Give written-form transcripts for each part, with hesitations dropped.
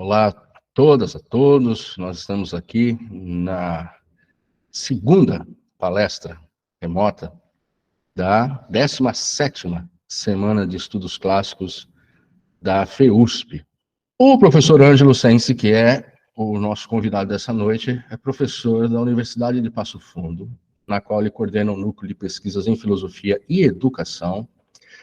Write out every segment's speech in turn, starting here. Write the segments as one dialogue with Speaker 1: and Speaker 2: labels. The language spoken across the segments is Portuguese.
Speaker 1: Olá a todas, a todos. Nós estamos aqui na segunda palestra remota da 17ª Semana de Estudos Clássicos da FEUSP. O professor Ângelo Sensi, que é o nosso convidado dessa noite, é professor da Universidade de Passo Fundo, na qual ele coordena o Núcleo de Pesquisas em Filosofia e Educação,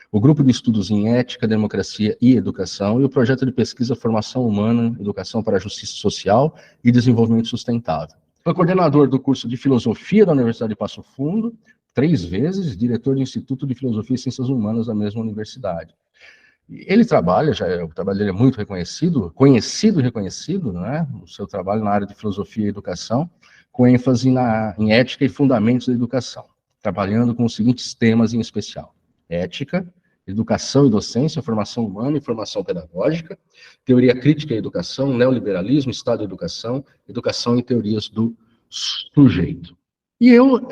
Speaker 1: o Grupo de Estudos em Ética, Democracia e Educação e o Projeto de Pesquisa Formação Humana, Educação para a Justiça Social e Desenvolvimento Sustentável. Foi coordenador do curso de Filosofia da Universidade de Passo Fundo, 3 vezes, diretor do Instituto de Filosofia e Ciências Humanas da mesma universidade. Ele trabalha, o trabalho dele é muito reconhecido, conhecido e reconhecido, né? O seu trabalho na área de Filosofia e Educação, com ênfase em ética e fundamentos da educação, trabalhando com os seguintes temas em especial: ética, educação e docência, formação humana e formação pedagógica, teoria crítica e educação, neoliberalismo, Estado e educação, educação e teorias do sujeito. E eu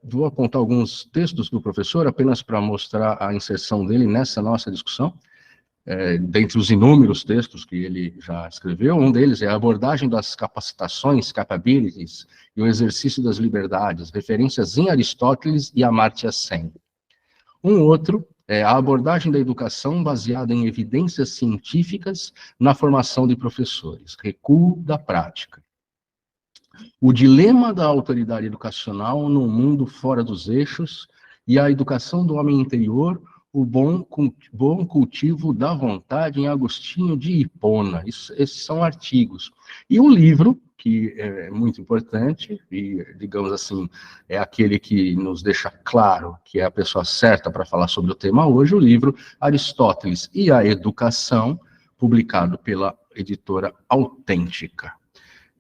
Speaker 1: vou apontar alguns textos do professor, apenas para mostrar a inserção dele nessa nossa discussão, dentre os inúmeros textos que ele já escreveu. Um deles é a abordagem das capacitações, capabilities, e o exercício das liberdades, referências em Aristóteles e Amartya Sen. Um outro é a abordagem da educação baseada em evidências científicas na formação de professores, recuo da prática. O dilema da autoridade educacional num mundo fora dos eixos e a educação do homem interior, o bom cultivo da vontade, em Agostinho de Hipona. Esses são artigos. E o livro, que é muito importante, e, digamos assim, é aquele que nos deixa claro que é a pessoa certa para falar sobre o tema hoje, o livro Aristóteles e a Educação, publicado pela editora Autêntica.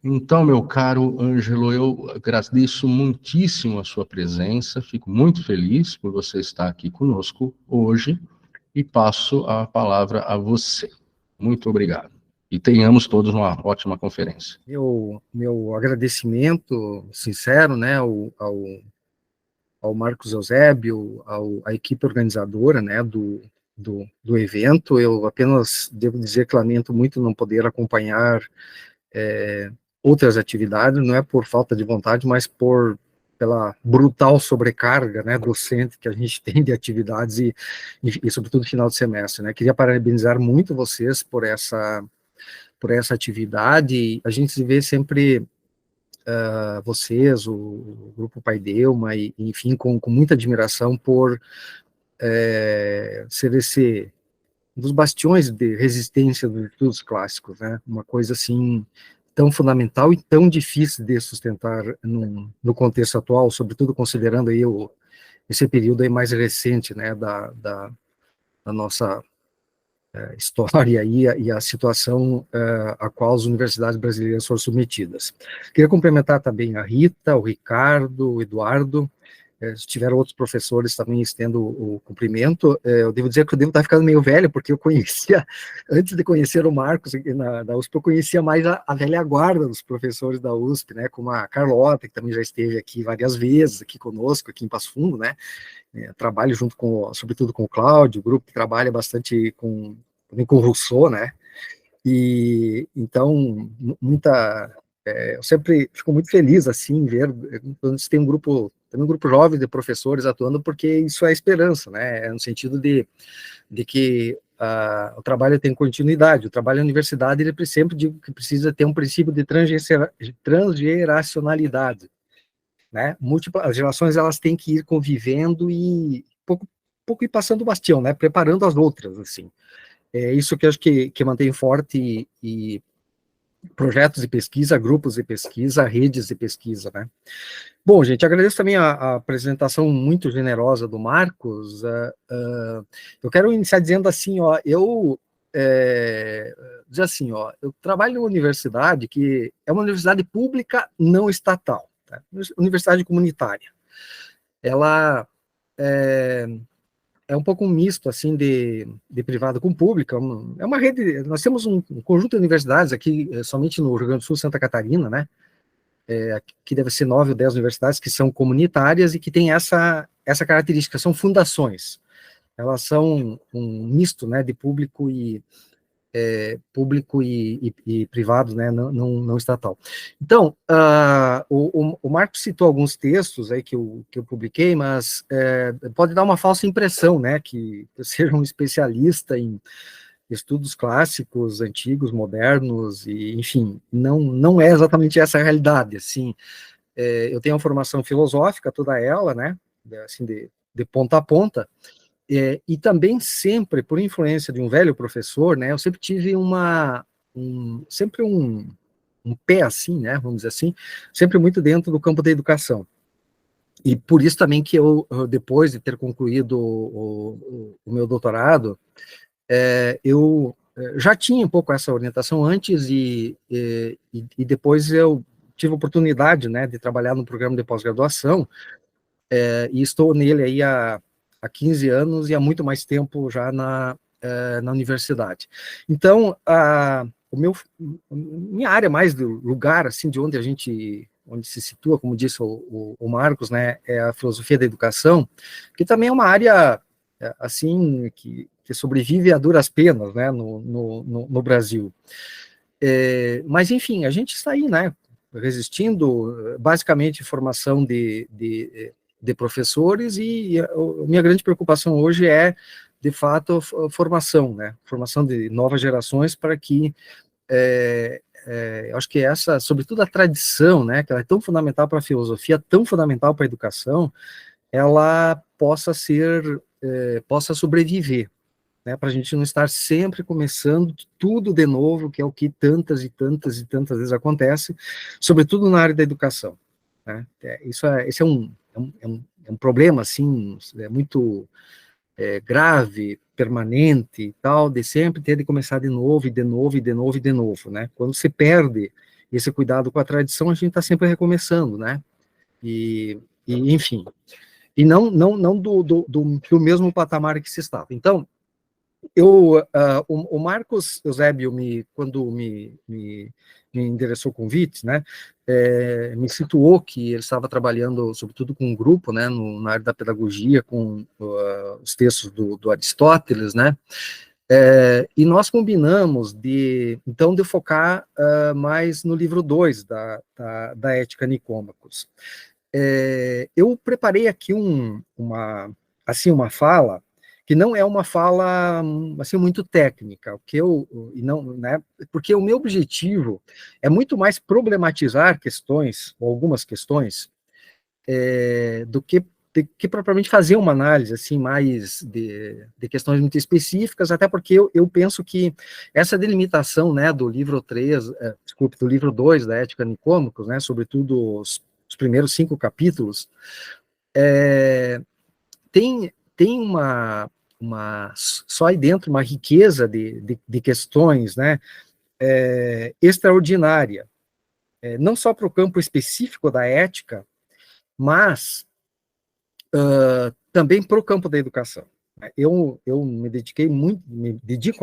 Speaker 1: Então, meu caro Ângelo, eu agradeço muitíssimo a sua presença, fico muito feliz por você estar aqui conosco hoje e passo a palavra a você. Muito obrigado. E tenhamos todos uma ótima conferência.
Speaker 2: Meu agradecimento sincero, né, ao Marcos Eusébio, à equipe organizadora, né, do evento. Eu apenas devo dizer que lamento muito não poder acompanhar outras atividades, não é por falta de vontade, mas pela brutal sobrecarga, né, docente que a gente tem de atividades e sobretudo final de semestre, né. Queria parabenizar muito vocês por essa atividade. A gente se vê sempre, vocês, o Grupo Pai Delma, e enfim, com muita admiração por ser esse dos bastiões de resistência dos estudos clássicos, né, uma coisa assim tão fundamental e tão difícil de sustentar no contexto atual, sobretudo considerando aí esse período aí mais recente, né, da nossa história e a situação a qual as universidades brasileiras foram submetidas. Queria cumprimentar também a Rita, o Ricardo, o Eduardo. Se tiveram outros professores também, estendo o cumprimento. Eu devo dizer que eu devo estar ficando meio velho, porque eu conhecia, antes de conhecer o Marcos da USP, eu conhecia mais a velha guarda dos professores da USP, né, como a Carlota, que também já esteve aqui várias vezes, aqui conosco, aqui em Passo Fundo, né, trabalho junto sobretudo com o Cláudio, o grupo que trabalha bastante também com o Rousseau, né, e então, eu sempre fico muito feliz, assim, ver quando se tem um grupo jovem de professores atuando, porque isso é esperança, né, no sentido de que o trabalho tem continuidade. O trabalho na universidade, ele sempre digo que precisa ter um princípio de transgeracionalidade, né, as gerações, elas têm que ir convivendo e pouco ir passando o bastião, né, preparando as outras, assim. É isso que eu acho que mantém forte e projetos de pesquisa, grupos de pesquisa, redes de pesquisa, né. Bom, gente, agradeço também a apresentação muito generosa do Marcos. Eu quero iniciar dizendo assim, ó, eu trabalho numa universidade que é uma universidade pública não estatal, tá? Universidade comunitária. Ela é um pouco um misto, assim, de privado com pública. É uma rede. Nós temos um conjunto de universidades aqui, somente no Rio Grande do Sul, Santa Catarina, né, que deve ser 9 ou 10 universidades que são comunitárias e que têm essa característica, são fundações. Elas são um misto, né, de público e público e privado, né, não estatal. Então, o Marcos citou alguns textos aí que eu publiquei, mas pode dar uma falsa impressão, né, que eu seja um especialista em estudos clássicos, antigos, modernos, e, enfim, não é exatamente essa a realidade, assim. Eu tenho uma formação filosófica, toda ela, né, assim, de ponta a ponta, e também sempre, por influência de um velho professor, né, eu sempre tive sempre um pé assim, né, vamos dizer assim, sempre muito dentro do campo da educação. E por isso também que eu depois de ter concluído o meu doutorado, eu já tinha um pouco essa orientação antes e depois eu tive a oportunidade, né, de trabalhar no programa de pós-graduação, e estou nele aí há 15 anos e há muito mais tempo já na universidade. Então, minha área mais do lugar, assim, de onde onde se situa, como disse o Marcos, né, é a filosofia da educação, que também é uma área, assim, que sobrevive a duras penas, né, no Brasil. Mas, enfim, a gente está aí, né, resistindo, basicamente, formação de professores, e a minha grande preocupação hoje é, de fato, a formação, né, formação de novas gerações para que, eu acho que essa, sobretudo a tradição, né, que ela é tão fundamental para a filosofia, tão fundamental para a educação, ela possa sobreviver, né, para a gente não estar sempre começando tudo de novo, que é o que tantas e tantas e tantas vezes acontece, sobretudo na área da educação, né? Esse é um problema, assim, muito grave, permanente e tal, de sempre ter de começar de novo, e de novo, e de novo, e de novo, né? Quando se perde esse cuidado com a tradição, a gente está sempre recomeçando, né? Enfim, e não do mesmo patamar que se estava. Então, o Marcos Eusébio, quando me endereçou o convite, né, me situou que ele estava trabalhando, sobretudo, com um grupo, né, na área da pedagogia, com os textos do Aristóteles, né, e nós combinamos então, de focar mais no livro 2 da Ética Nicômacos. Eu preparei aqui uma fala que não é uma fala, assim, muito técnica, porque o meu objetivo é muito mais problematizar questões, ou algumas questões, do que propriamente fazer uma análise, assim, mais de questões muito específicas, até porque eu penso que essa delimitação, né, do livro 2 da Ética Nicômacos, né, sobretudo os primeiros 5 capítulos, tem só aí dentro uma riqueza de questões, né, extraordinária, não só para o campo específico da ética, mas também para o campo da educação. Eu me dedico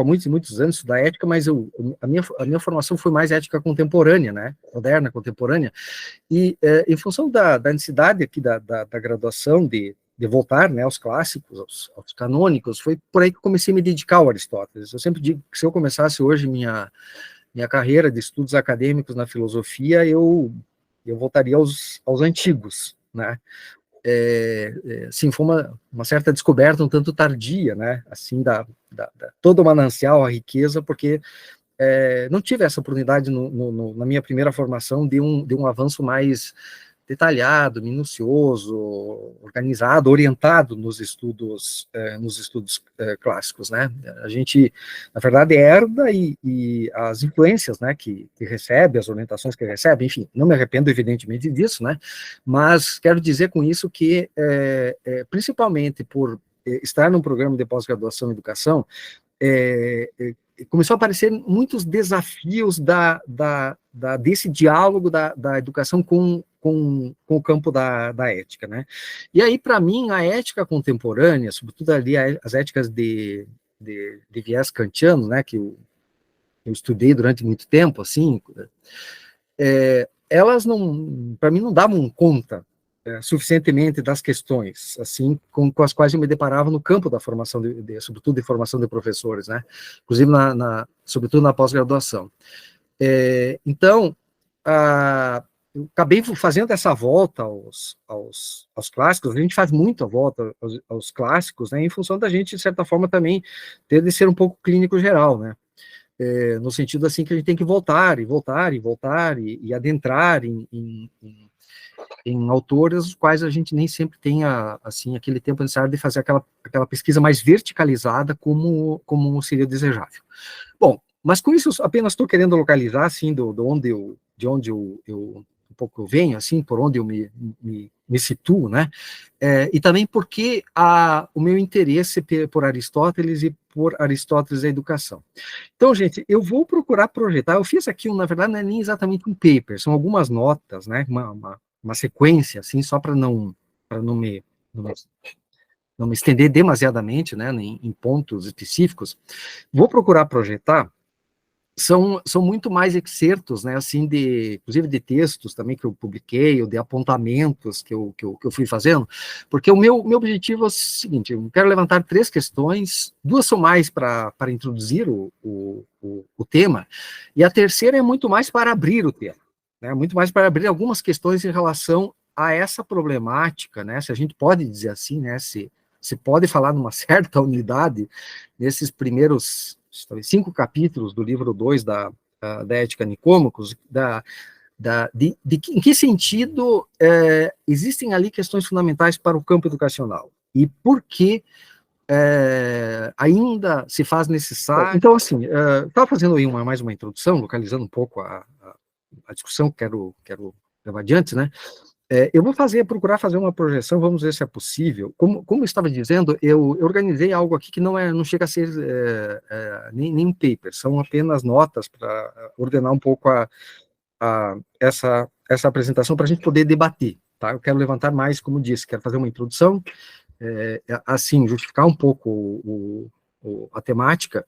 Speaker 2: há muitos e muitos anos a estudar ética, mas a minha formação foi mais ética contemporânea, né, moderna, contemporânea, e em função da necessidade aqui da graduação de voltar, né, aos clássicos, aos canônicos, foi por aí que eu comecei a me dedicar ao Aristóteles. Eu sempre digo que se eu começasse hoje minha carreira de estudos acadêmicos na filosofia, eu voltaria aos antigos, né? Assim, foi uma certa descoberta um tanto tardia, né, assim, todo o manancial, a riqueza, porque não tive essa oportunidade na minha primeira formação de um avanço mais detalhado, minucioso, organizado, orientado nos estudos clássicos, né? A gente, na verdade, herda e as influências, né, que recebe, as orientações que recebe, enfim, não me arrependo, evidentemente, disso, né? Mas quero dizer com isso que, principalmente por estar num programa de pós-graduação em educação, começou a aparecer muitos desafios desse diálogo da educação com o campo da ética, né? E aí, para mim, a ética contemporânea, sobretudo ali as éticas de viés kantiano, né, que eu estudei durante muito tempo, assim, elas não, para mim, não davam conta suficientemente das questões, assim, com as quais eu me deparava no campo da formação, sobretudo de formação de professores, né? Inclusive, sobretudo na pós-graduação. Então, eu acabei fazendo essa volta aos clássicos. A gente faz muito a volta aos clássicos, né, em função da gente, de certa forma, também ter de ser um pouco clínico geral, né? No sentido, assim, que a gente tem que voltar, e voltar, e voltar, e adentrar em autores os quais a gente nem sempre tem assim, aquele tempo necessário de fazer aquela pesquisa mais verticalizada como seria desejável. Bom, mas com isso eu apenas estou querendo localizar, assim, de onde eu um pouco venho, assim, por onde eu me situo, né, e também porque o meu interesse por Aristóteles e por Aristóteles e a educação. Então, gente, eu vou procurar projetar, eu fiz aqui, na verdade, não é nem exatamente um paper, são algumas notas, né, uma sequência, assim, só para não me estender demasiadamente, né, em pontos específicos. Vou procurar projetar, são muito mais excertos, né, assim, inclusive de textos também que eu publiquei, ou de apontamentos que eu fui fazendo, porque o meu objetivo é o seguinte: eu quero levantar 3 questões, 2 são mais para introduzir o tema, e a terceira é muito mais para abrir o tema, né, muito mais para abrir algumas questões em relação a essa problemática, né, se a gente pode dizer assim, né, se pode falar numa certa unidade nesses primeiros 5 capítulos do livro 2 da Ética Nicômacos, em que sentido existem ali questões fundamentais para o campo educacional, e por que ainda se faz necessário. Então, assim, estava fazendo aí mais uma introdução, localizando um pouco a discussão que quero levar adiante, né? Eu vou procurar fazer uma projeção, vamos ver se é possível. Como eu estava dizendo, eu organizei algo aqui que não chega a ser nem um paper, são apenas notas para ordenar um pouco essa apresentação para a gente poder debater, tá? Eu quero levantar mais, como disse, quero fazer uma introdução, assim, justificar um pouco a temática,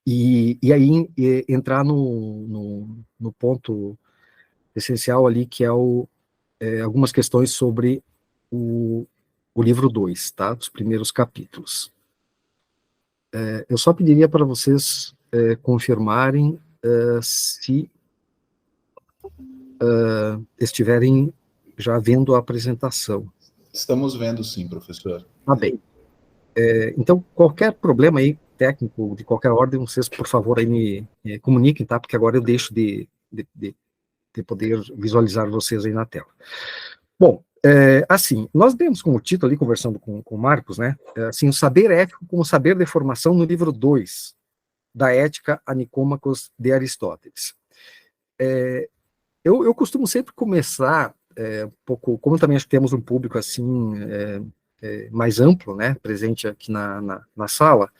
Speaker 2: e aí entrar no ponto essencial ali, que é algumas questões sobre o livro 2, tá? Os primeiros capítulos. Eu só pediria para vocês confirmarem se estiverem já vendo a apresentação.
Speaker 3: Estamos vendo, sim, professor.
Speaker 2: Tá bem. Então, qualquer problema aí, técnico, de qualquer ordem, vocês, por favor, aí me comuniquem, tá? Porque agora eu deixo de poder visualizar vocês aí na tela. Bom, assim, nós demos como título ali, conversando com o Marcos, né, assim, o saber ético como saber de formação, no livro 2 da Ética a Nicômacos de Aristóteles. Eu costumo sempre começar um pouco, como também acho que temos um público assim mais amplo, né, presente aqui na sala,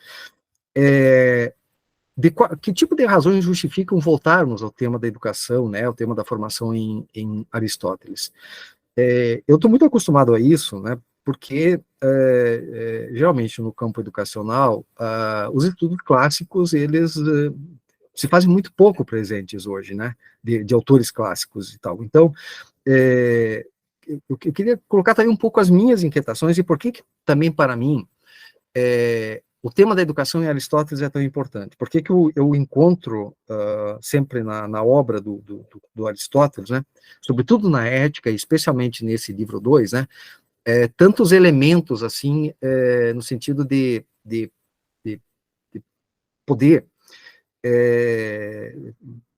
Speaker 2: que tipo de razões justificam voltarmos ao tema da educação, né, ao tema da formação em Aristóteles? Eu estou muito acostumado a isso, né, porque geralmente no campo educacional os estudos clássicos eles se fazem muito pouco presentes hoje, né, de autores clássicos e tal. Então eu queria colocar também um pouco as minhas inquietações e por que também para mim o tema da educação em Aristóteles é tão importante. Por que eu encontro sempre na obra do Aristóteles, né, sobretudo na Ética, especialmente nesse livro 2, né, tantos elementos, assim, no sentido de poder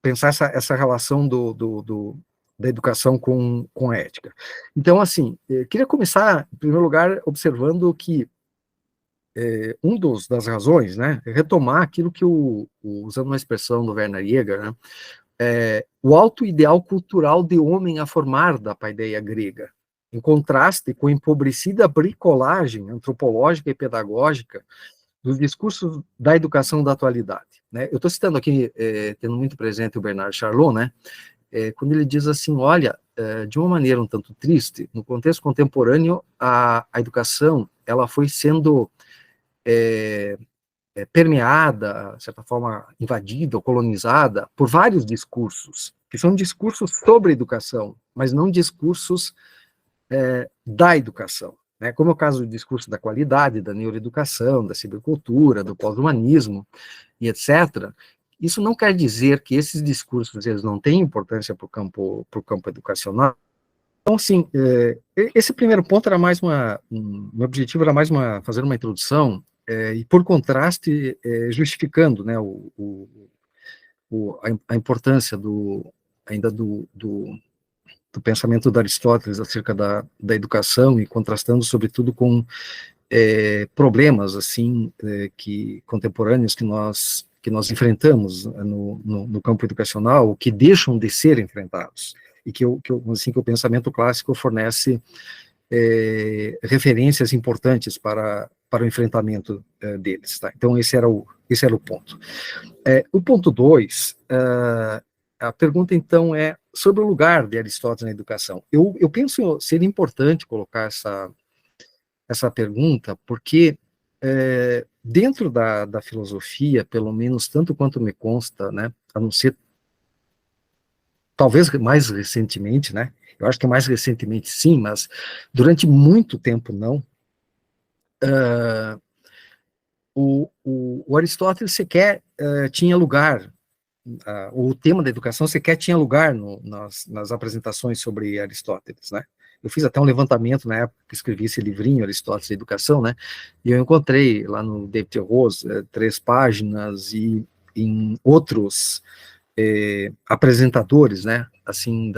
Speaker 2: pensar essa relação da educação com a ética. Então, assim, queria começar, em primeiro lugar, observando que das razões, né, é retomar aquilo que usando uma expressão do Werner Jäger, né, o alto ideal cultural de homem a formar da paideia grega, em contraste com a empobrecida bricolagem antropológica e pedagógica dos discursos da educação da atualidade, né? Eu estou citando aqui, tendo muito presente o Bernard Charlot, né, quando ele diz assim, olha, de uma maneira um tanto triste, no contexto contemporâneo, a educação ela foi sendo permeada, de certa forma, invadida ou colonizada por vários discursos, que são discursos sobre educação, mas não discursos da educação, né? Como é o caso do discurso da qualidade, da neuroeducação, da cibercultura, do pós-humanismo e etc. Isso não quer dizer que esses discursos eles não têm importância para o campo educacional. Então, assim, esse primeiro ponto era mais meu objetivo era mais fazer uma introdução e, por contraste, justificando, né, a importância ainda do pensamento de Aristóteles acerca da educação e contrastando, sobretudo, com problemas, assim, contemporâneos que nós enfrentamos no campo educacional, que deixam de ser enfrentados, e que o pensamento clássico fornece referências importantes para o enfrentamento deles. Tá? Então, esse era o ponto. O ponto 2, a pergunta, então, é sobre o lugar de Aristóteles na educação. Eu penso ser importante colocar essa pergunta, porque dentro da filosofia, pelo menos tanto quanto me consta, né, a não ser talvez mais recentemente, né, eu acho que mais recentemente sim, mas durante muito tempo não, o Aristóteles sequer tinha lugar, o tema da educação sequer tinha lugar nas apresentações sobre Aristóteles, né. Eu fiz até um levantamento na época que escrevi esse livrinho, Aristóteles e Educação, né, e eu encontrei lá no David Rose 3 páginas, e em outros apresentadores, né, assim,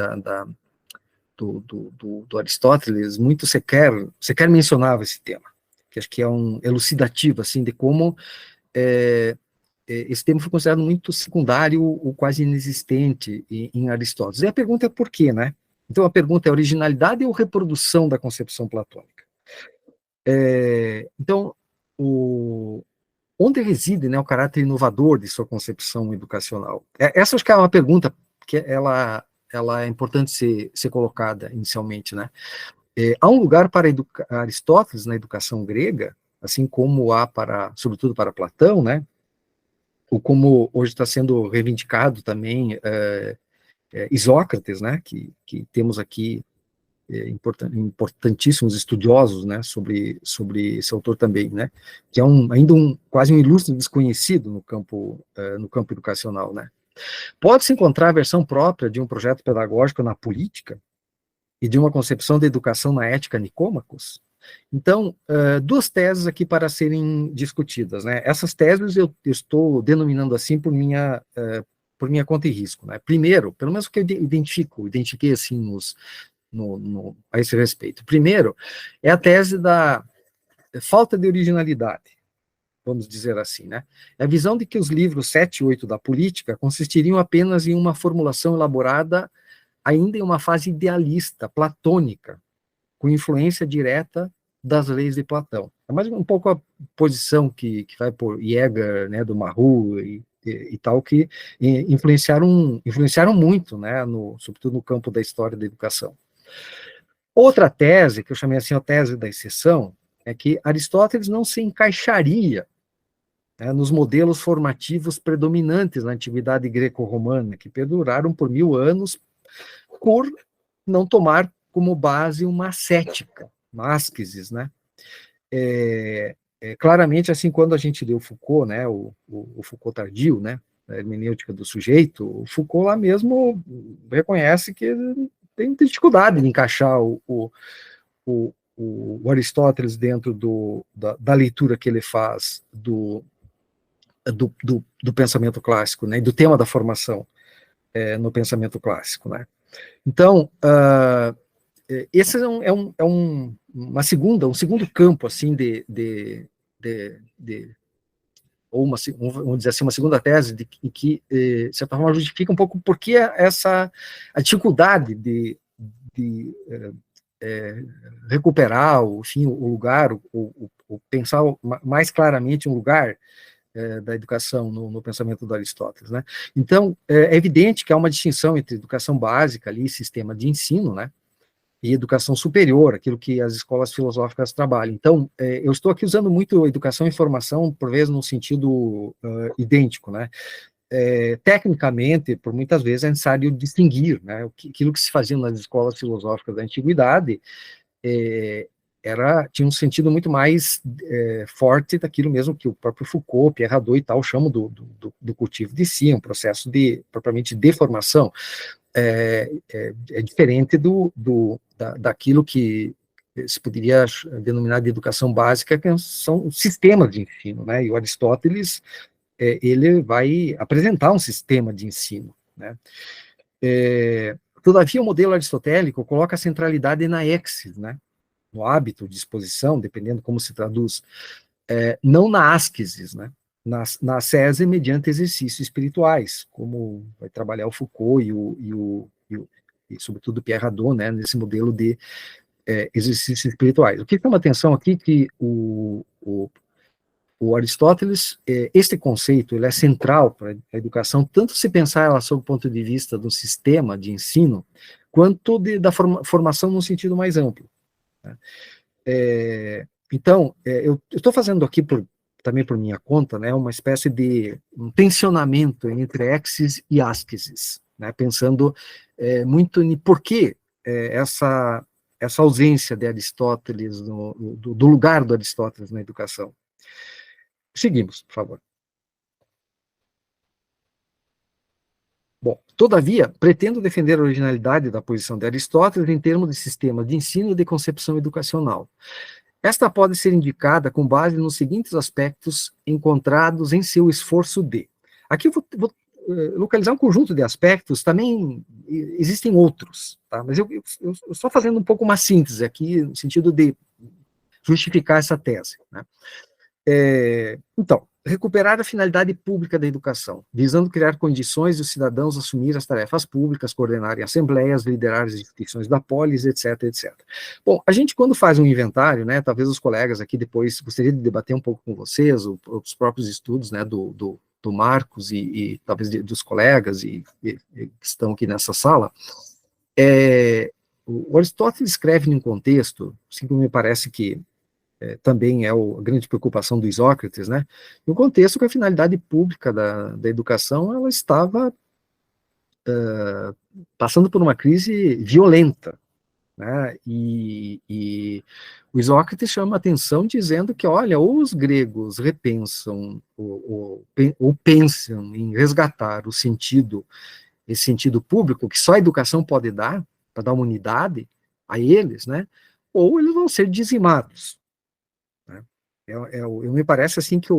Speaker 2: do Aristóteles, muito sequer mencionava esse tema, que acho que é um elucidativo, assim, de como esse tema foi considerado muito secundário ou quase inexistente em Aristóteles. E a pergunta é por quê, né? Então, a pergunta é originalidade ou reprodução da concepção platônica? Então, onde reside, né, o caráter inovador de sua concepção educacional? Essa acho que é uma pergunta que ela é importante ser colocada inicialmente, né? Há um lugar para Aristóteles na educação grega, assim como há sobretudo para Platão, né? Ou como hoje está sendo reivindicado também Isócrates, né? Que temos aqui importantíssimos estudiosos, né, sobre esse autor também, né, que é ainda quase um ilustre desconhecido no campo educacional, né. Pode-se encontrar a versão própria de um projeto pedagógico na política e de uma concepção da educação na ética Nicômacos? Então, 2 teses aqui para serem discutidas, né. Essas teses eu estou denominando assim por minha conta e risco, né. Primeiro, pelo menos o que eu identifiquei assim a esse respeito. Primeiro, é a tese da falta de originalidade, vamos dizer assim, né? É a visão de que os livros 7 e 8 da política consistiriam apenas em uma formulação elaborada ainda em uma fase idealista, platônica, com influência direta das leis de Platão. É mais um pouco a posição que vai por Jäger, né, do Marrou e tal, que influenciaram muito, né, sobretudo no campo da história da educação. Outra tese, que eu chamei assim a tese da exceção, é que Aristóteles não se encaixaria, né, nos modelos formativos predominantes na antiguidade greco-romana, que perduraram por 1000 anos, por não tomar como base uma ascética, uma ascesis, né? Claramente, assim, quando a gente lê o Foucault, né, o Foucault tardio, né, a hermenêutica do sujeito, o Foucault lá mesmo reconhece que tem dificuldade de encaixar o Aristóteles dentro da leitura que ele faz do pensamento clássico, né, e do tema da formação no pensamento clássico, né. Então, esse é um segundo campo, assim, ou vamos dizer assim, uma segunda tese em que, de certa forma, justifica um pouco por que a dificuldade de recuperar, enfim, o lugar, o pensar mais claramente um lugar da educação no pensamento do Aristóteles, né? Então, é evidente que há uma distinção entre educação básica ali, sistema de ensino, né, e educação superior, aquilo que as escolas filosóficas trabalham. Então, eu estou aqui usando muito educação e formação, por vezes, num sentido idêntico, né? Tecnicamente, por muitas vezes, é necessário distinguir, né, aquilo que se fazia nas escolas filosóficas da antiguidade tinha um sentido muito mais forte daquilo mesmo que o próprio Foucault, Pierre Hadot e tal chamam do cultivo de si, um processo propriamente de formação. É diferente daquilo que se poderia denominar de educação básica, que são sistemas de ensino, né? E o Aristóteles, ele vai apresentar um sistema de ensino, né? Todavia, o modelo aristotélico coloca a centralidade na exis, né? No hábito, disposição, dependendo como se traduz, não na ascesis, né? Na ascese mediante exercícios espirituais, como vai trabalhar o Foucault e sobretudo Pierre Hadot, né? Nesse modelo de exercícios espirituais. O que chama atenção aqui é que o Aristóteles, este conceito, ele é central para a educação, tanto se pensar ela sob o ponto de vista do sistema de ensino, quanto da formação num sentido mais amplo, né? Então, eu estou fazendo aqui também por minha conta, né, uma espécie de um tensionamento entre exis e ascesis, né, pensando muito em por que essa ausência de Aristóteles, do lugar do Aristóteles na educação. Seguimos, por favor. Bom, todavia, pretendo defender a originalidade da posição de Aristóteles em termos de sistema de ensino e de concepção educacional. Esta pode ser indicada com base nos seguintes aspectos encontrados em seu esforço de. Aqui eu vou localizar um conjunto de aspectos, também existem outros, tá? Mas eu estou fazendo um pouco uma síntese aqui, no sentido de justificar essa tese, né? Então, recuperar a finalidade pública da educação, visando criar condições dos cidadãos assumir as tarefas públicas, coordenarem assembleias, liderar as instituições da polis, etc, etc. Bom, a gente quando faz um inventário, né, talvez os colegas aqui depois gostaria de debater um pouco com vocês, os próprios estudos, né, do Marcos e talvez dos colegas que estão aqui nessa sala, o Aristóteles escreve num contexto, assim como me parece que também é a grande preocupação do Isócrates, né? No contexto que a finalidade pública da educação, ela estava passando por uma crise violenta, né? E o Isócrates chama a atenção dizendo que, olha, ou os gregos repensam ou pensam em resgatar esse sentido público que só a educação pode dar, para dar uma unidade a eles, né? Ou eles vão ser dizimados. Me parece assim que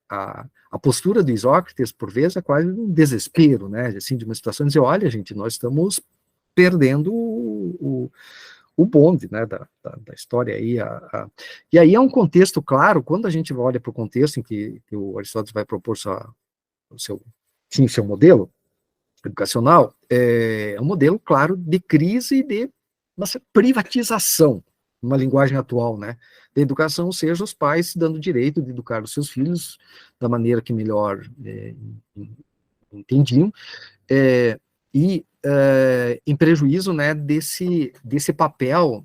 Speaker 2: a postura do Isócrates, por vezes, é quase um desespero, né? Assim, de uma situação de dizer, olha, gente, nós estamos perdendo o bonde, né, da história aí. E aí é um contexto claro, quando a gente olha para o contexto em que o Aristóteles vai propor seu modelo educacional, é um modelo, claro, de crise e de uma privatização, numa linguagem atual, né, da educação, ou seja, os pais dando o direito de educar os seus filhos da maneira que melhor entendiam, em prejuízo, né, desse papel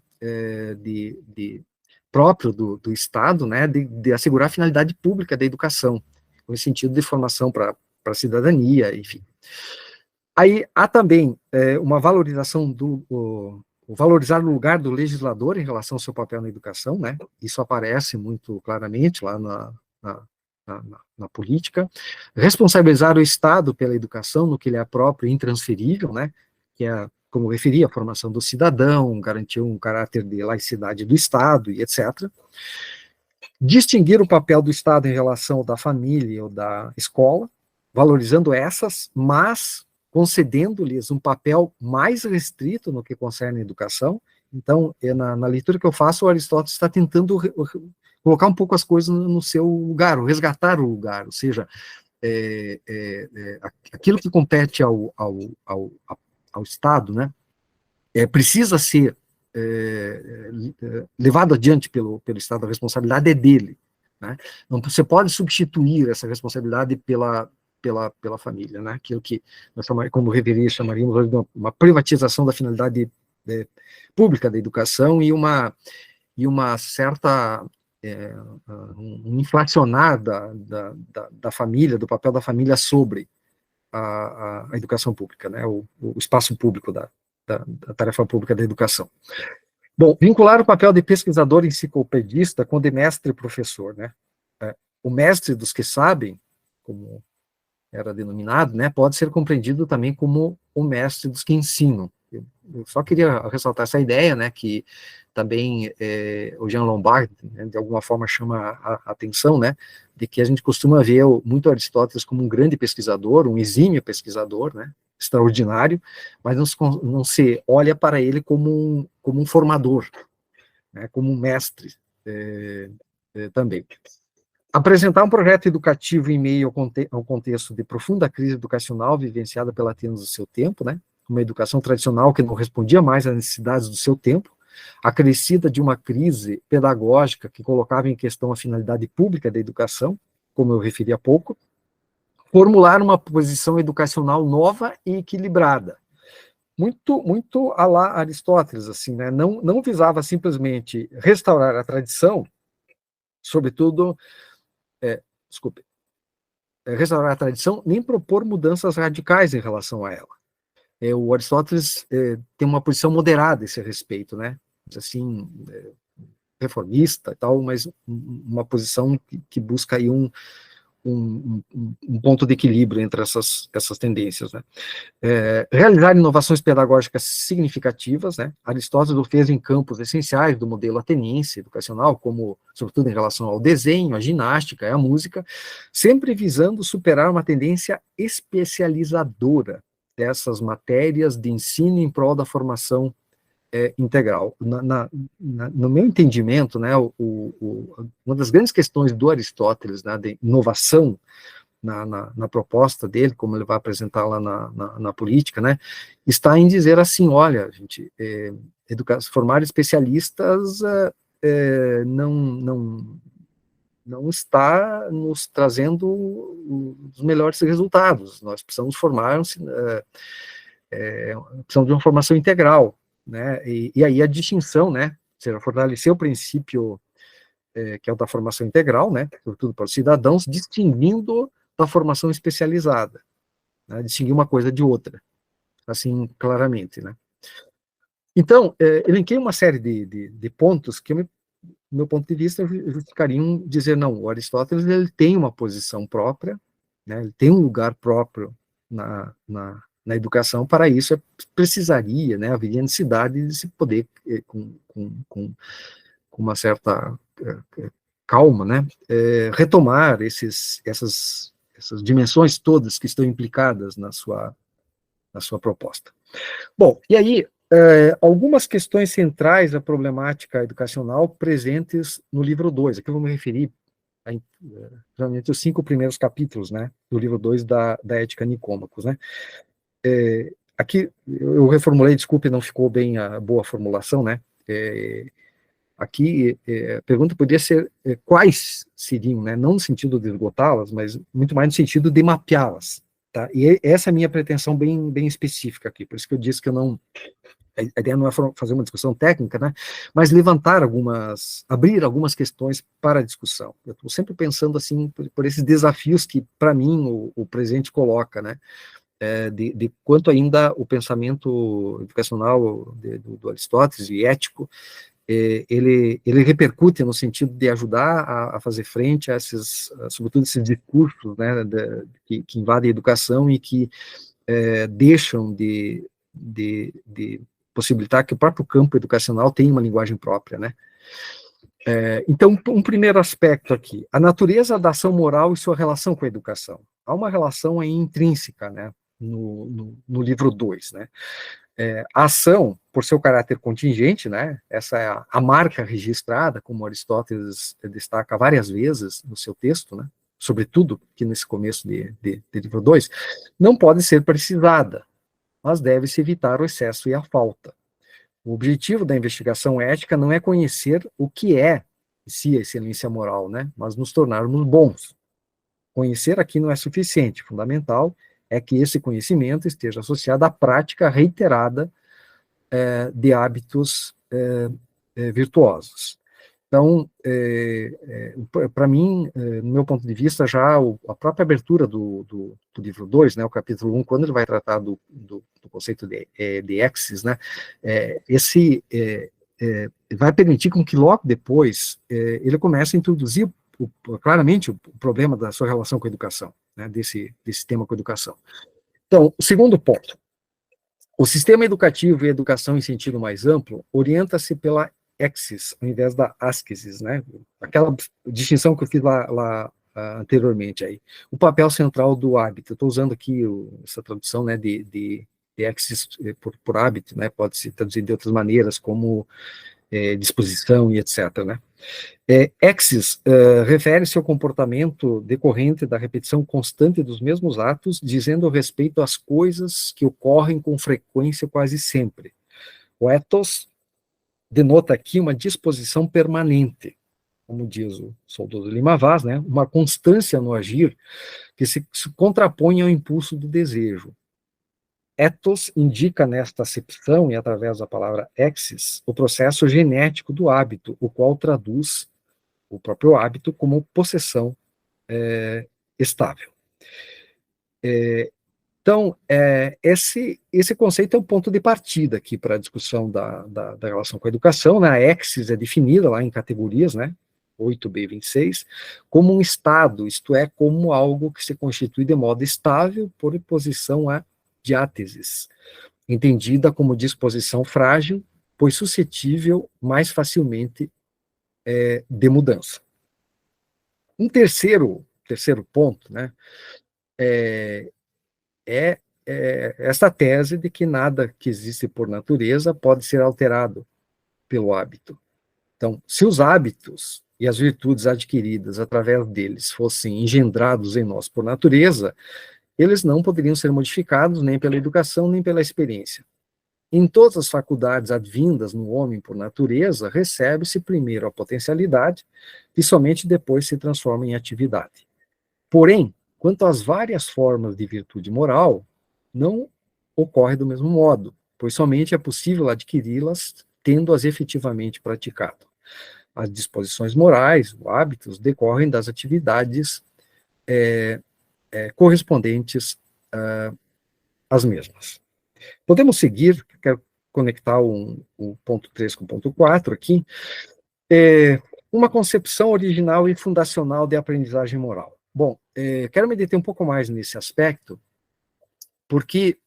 Speaker 2: próprio do Estado, né, de assegurar a finalidade pública da educação, no sentido de formação para a cidadania, enfim. Aí há também uma valorização valorizar o lugar do legislador em relação ao seu papel na educação, né? Isso aparece muito claramente lá na política. Responsabilizar o Estado pela educação, no que ele é próprio e intransferível, né? Que é, como eu referi, a formação do cidadão, garantir um caráter de laicidade do Estado e etc. Distinguir o papel do Estado em relação ao da família ou da escola, valorizando essas, mas concedendo-lhes um papel mais restrito no que concerne a educação. Então, na leitura que eu faço, o Aristóteles está tentando colocar um pouco as coisas no seu lugar, ou resgatar o lugar, ou seja, aquilo que compete ao Estado, né, precisa ser levado adiante pelo Estado, a responsabilidade é dele, né? Não você pode substituir essa responsabilidade pela família, né? Aquilo que nós como chamaríamos hoje de uma privatização da finalidade pública da educação e uma certa um inflacionar da família, do papel da família sobre a educação pública, né? O espaço público da tarefa pública da educação. Bom, vincular o papel de pesquisador enciclopedista com de mestre e professor, né? O mestre dos que sabem, como era denominado, né, pode ser compreendido também como o mestre dos que ensinam. Eu só queria ressaltar essa ideia, né, que também o Jean Lombard, né, de alguma forma chama a atenção, né, de que a gente costuma ver muito Aristóteles como um grande pesquisador, um exímio pesquisador, né, extraordinário, mas não se olha para ele como um formador, né, como um mestre também. Apresentar um projeto educativo em meio ao contexto de profunda crise educacional vivenciada pela Atenas do seu tempo, né? Uma educação tradicional que não respondia mais às necessidades do seu tempo, acrescida de uma crise pedagógica que colocava em questão a finalidade pública da educação, como eu referi há pouco, formular uma posição educacional nova e equilibrada. Muito à la Aristóteles, assim, né? Não visava simplesmente restaurar a tradição, sobretudo restaurar a tradição, nem propor mudanças radicais em relação a ela. O Aristóteles tem uma posição moderada a esse respeito, né? Assim, reformista e tal, mas uma posição que busca aí um ponto de equilíbrio entre essas tendências, né? Realizar inovações pedagógicas significativas, né? Aristóteles o fez em campos essenciais do modelo ateniense educacional, como, sobretudo, em relação ao desenho, à ginástica e à música, sempre visando superar uma tendência especializadora dessas matérias de ensino em prol da formação integral. No meu entendimento, né, uma das grandes questões do Aristóteles, né, de inovação na proposta dele, como ele vai apresentar lá na política, né, está em dizer assim, olha, gente, formar especialistas não está nos trazendo os melhores resultados. Nós precisamos precisamos de uma formação integral, né? E aí a distinção, né? Ou seja, fortalecer o princípio que é o da formação integral, né? Sobretudo para os cidadãos, distinguindo da formação especializada, né? Distinguir uma coisa de outra, assim, claramente, né? Então, elenquei uma série de pontos que, do meu ponto de vista, justificariam dizer, não, o Aristóteles ele tem uma posição própria, né? Ele tem um lugar próprio na educação. Para isso precisaria, né, haveria necessidade de se poder, com uma certa calma, né, retomar essas dimensões todas que estão implicadas na sua proposta. Bom, e aí, algumas questões centrais da problemática educacional presentes no livro 2, aqui eu vou me referir realmente os 5 primeiros capítulos, né, do livro 2 da Ética Nicômacos, né. Aqui eu reformulei, desculpe, não ficou bem a boa formulação, né, aqui a pergunta poderia ser quais seriam, né, não no sentido de esgotá-las, mas muito mais no sentido de mapeá-las, tá, e essa é a minha pretensão bem específica aqui, por isso que eu disse que eu não, a ideia não é fazer uma discussão técnica, né, mas abrir algumas questões para a discussão. Eu estou sempre pensando assim, por esses desafios que, para mim, o presente coloca, né, de quanto ainda o pensamento educacional do Aristóteles e ético, ele repercute no sentido de ajudar a fazer frente a sobretudo esses discursos, né, que invadem a educação e que deixam de possibilitar que o próprio campo educacional tenha uma linguagem própria, né. Então, um primeiro aspecto aqui, a natureza da ação moral e sua relação com a educação. Há uma relação aí intrínseca, né, no livro 2, né. A ação, por seu caráter contingente, né, essa é a marca registrada, como Aristóteles destaca várias vezes no seu texto, né, sobretudo aqui nesse começo de livro 2, não pode ser precisada, mas deve-se evitar o excesso e a falta. O objetivo da investigação ética não é conhecer o que é em si a excelência moral, né, mas nos tornarmos bons. Conhecer aqui não é suficiente, fundamental é que esse conhecimento esteja associado à prática reiterada de hábitos virtuosos. Então, para mim, no meu ponto de vista, já a própria abertura do livro 2, né, o capítulo 1, quando ele vai tratar do conceito de exis, né, vai permitir com que logo depois ele comece a introduzir claramente o problema da sua relação com a educação, né, desse tema com a educação. Então, o segundo ponto. O sistema educativo e a educação em sentido mais amplo orienta-se pela exis, ao invés da askesis, né? Aquela distinção que eu fiz lá anteriormente aí. O papel central do hábito. Estou usando aqui essa tradução, né, de exis por hábito, né? Pode se traduzir de outras maneiras, como disposição e etc., né? Exis refere-se ao comportamento decorrente da repetição constante dos mesmos atos, dizendo respeito às coisas que ocorrem com frequência quase sempre. O ethos denota aqui uma disposição permanente, como diz o saudoso Lima Vaz, né, uma constância no agir que se contrapõe ao impulso do desejo. Ethos indica nesta acepção, e através da palavra exis, o processo genético do hábito, o qual traduz o próprio hábito como possessão estável. Então, esse conceito é o ponto de partida aqui para a discussão da relação com a educação, né? A exis é definida lá em categorias, né? 8b26, como um estado, isto é, como algo que se constitui de modo estável por oposição à diátesis, entendida como disposição frágil, pois suscetível mais facilmente de mudança. Um terceiro ponto, né, é esta tese de que nada que existe por natureza pode ser alterado pelo hábito. Então, se os hábitos e as virtudes adquiridas através deles fossem engendrados em nós por natureza, eles não poderiam ser modificados nem pela educação, nem pela experiência. Em todas as faculdades advindas no homem por natureza, recebe-se primeiro a potencialidade e somente depois se transforma em atividade. Porém, quanto às várias formas de virtude moral, não ocorre do mesmo modo, pois somente é possível adquiri-las tendo-as efetivamente praticado. As disposições morais, os hábitos, decorrem das atividades correspondentes às mesmas. Podemos seguir, quero conectar o ponto 3 com o ponto 4 aqui, uma concepção original e fundacional de aprendizagem moral. Bom, quero me deter um pouco mais nesse aspecto, porque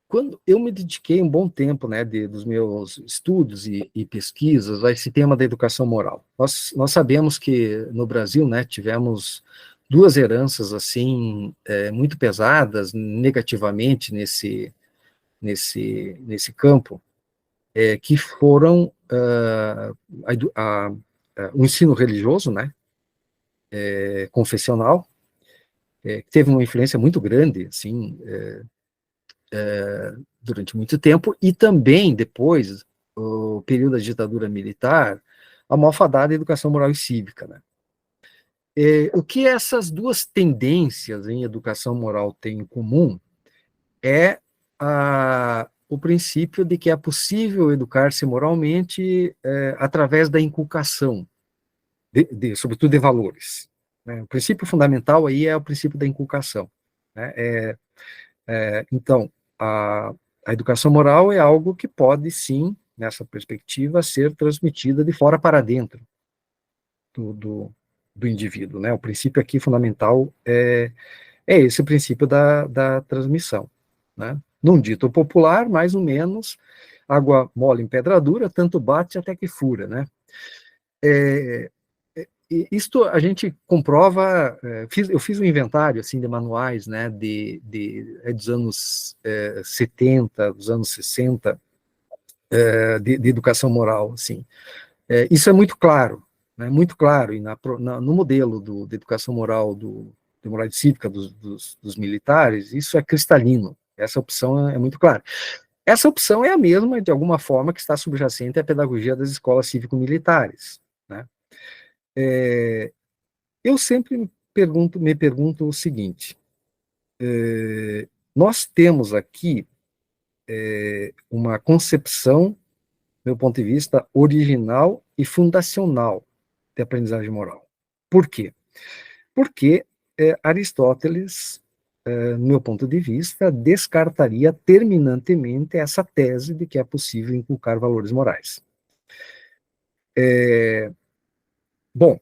Speaker 2: quando eu me dediquei um bom tempo, né, dos meus estudos e pesquisas a esse tema da educação moral. Nós sabemos que no Brasil, né, tivemos duas heranças assim muito pesadas negativamente nesse campo, que foram o ensino religioso, né, confessional, que teve uma influência muito grande, assim, durante muito tempo, e também depois, o período da ditadura militar, a malfadada educação moral e cívica, né. O que essas duas tendências em educação moral têm em comum é o princípio de que é possível educar-se moralmente através da inculcação, sobretudo de valores, né? O princípio fundamental aí é o princípio da inculcação, né? Então, a educação moral é algo que pode, sim, nessa perspectiva, ser transmitida de fora para dentro do indivíduo, né? O princípio aqui fundamental é esse princípio da transmissão, né? Num dito popular, mais ou menos, água mole em pedra dura, tanto bate até que fura, né? Isto a gente comprova, eu fiz um inventário, assim, de manuais, né, dos anos 70, dos anos 60, de educação moral, assim. Isso é muito claro, né, muito claro, e no modelo de educação moral, de moral e cívica dos militares, isso é cristalino, essa opção é muito clara. Essa opção é a mesma, de alguma forma, que está subjacente à pedagogia das escolas cívico-militares, né. Eu sempre me pergunto o seguinte, nós temos aqui uma concepção, do meu ponto de vista, original e fundacional de aprendizagem moral. Por quê? Porque Aristóteles no meu ponto de vista, descartaria terminantemente essa tese de que é possível inculcar valores morais. Bom,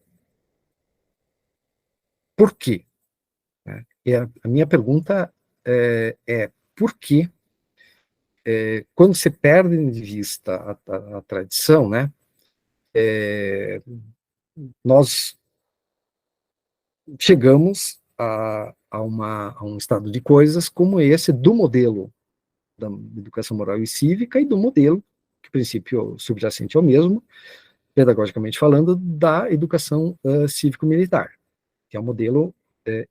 Speaker 2: por quê? E a minha pergunta é por que, quando você perde de vista a tradição, né, nós chegamos a um estado de coisas como esse do modelo da educação moral e cívica e do modelo, que o princípio subjacente é o mesmo, pedagogicamente falando, da educação cívico-militar, que é um modelo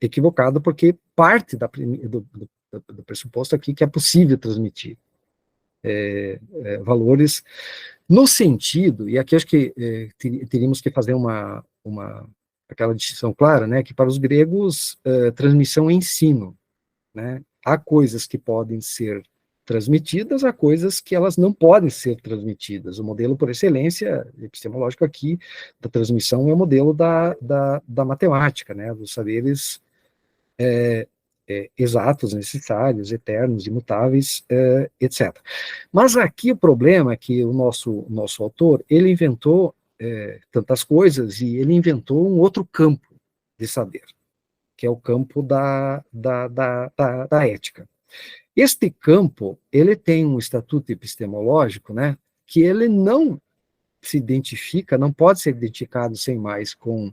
Speaker 2: equivocado, porque parte do pressuposto aqui que é possível transmitir valores no sentido, e aqui acho que teríamos que fazer aquela distinção clara, né, que para os gregos transmissão é ensino, né? Há coisas que podem ser transmitidas, há coisas que elas não podem ser transmitidas. O modelo por excelência epistemológico aqui da transmissão é o modelo da matemática, né, dos saberes exatos, necessários, eternos, imutáveis, etc. Mas aqui o problema é que o nosso autor, ele inventou tantas coisas e ele inventou um outro campo de saber, que é o campo da ética. Este campo, ele tem um estatuto epistemológico, né, que ele não se identifica, não pode ser identificado sem mais com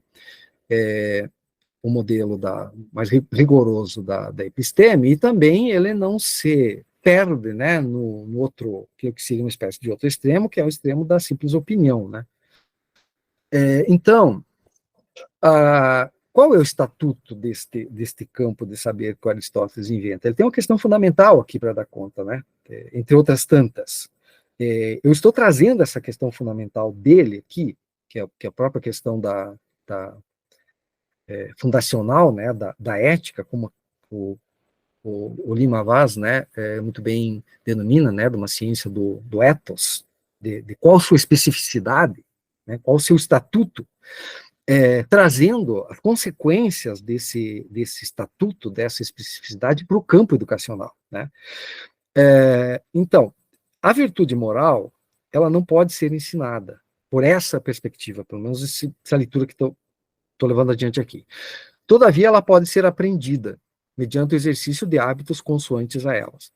Speaker 2: o modelo mais rigoroso da episteme, e também ele não se perde, né, no outro, que seria uma espécie de outro extremo, que é o extremo da simples opinião, né. Então, qual é o estatuto deste campo de saber que Aristóteles inventa? Ele tem uma questão fundamental aqui para dar conta, né, entre outras tantas. Eu estou trazendo essa questão fundamental dele aqui, que é a própria questão fundacional, né, da ética, como o Lima Vaz, né, muito bem denomina, né, de uma ciência do ethos, de qual sua especificidade, né, qual o seu estatuto, trazendo as consequências desse estatuto, dessa especificidade para o campo educacional, né. Então, a virtude moral, ela não pode ser ensinada, por essa perspectiva, pelo menos essa leitura que estou levando adiante aqui. Todavia, ela pode ser aprendida, mediante o exercício de hábitos consoantes a elas.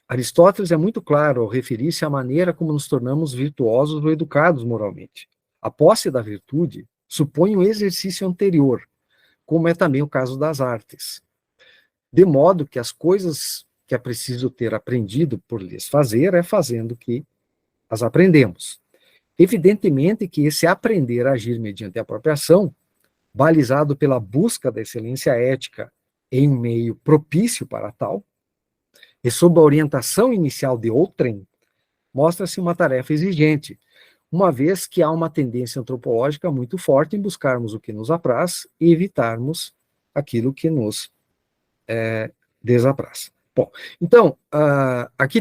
Speaker 2: Aristóteles é muito claro ao referir-se à maneira como nos tornamos virtuosos ou educados moralmente. A posse da virtude supõe um exercício anterior, como é também o caso das artes. De modo que as coisas que é preciso ter aprendido por lhes fazer, é fazendo que as aprendemos. Evidentemente que esse aprender a agir mediante a própria ação, balizado pela busca da excelência ética em um meio propício para tal, e sob a orientação inicial de outrem, mostra-se uma tarefa exigente, uma vez que há uma tendência antropológica muito forte em buscarmos o que nos apraz e evitarmos aquilo que nos desapraz. Bom, então, aqui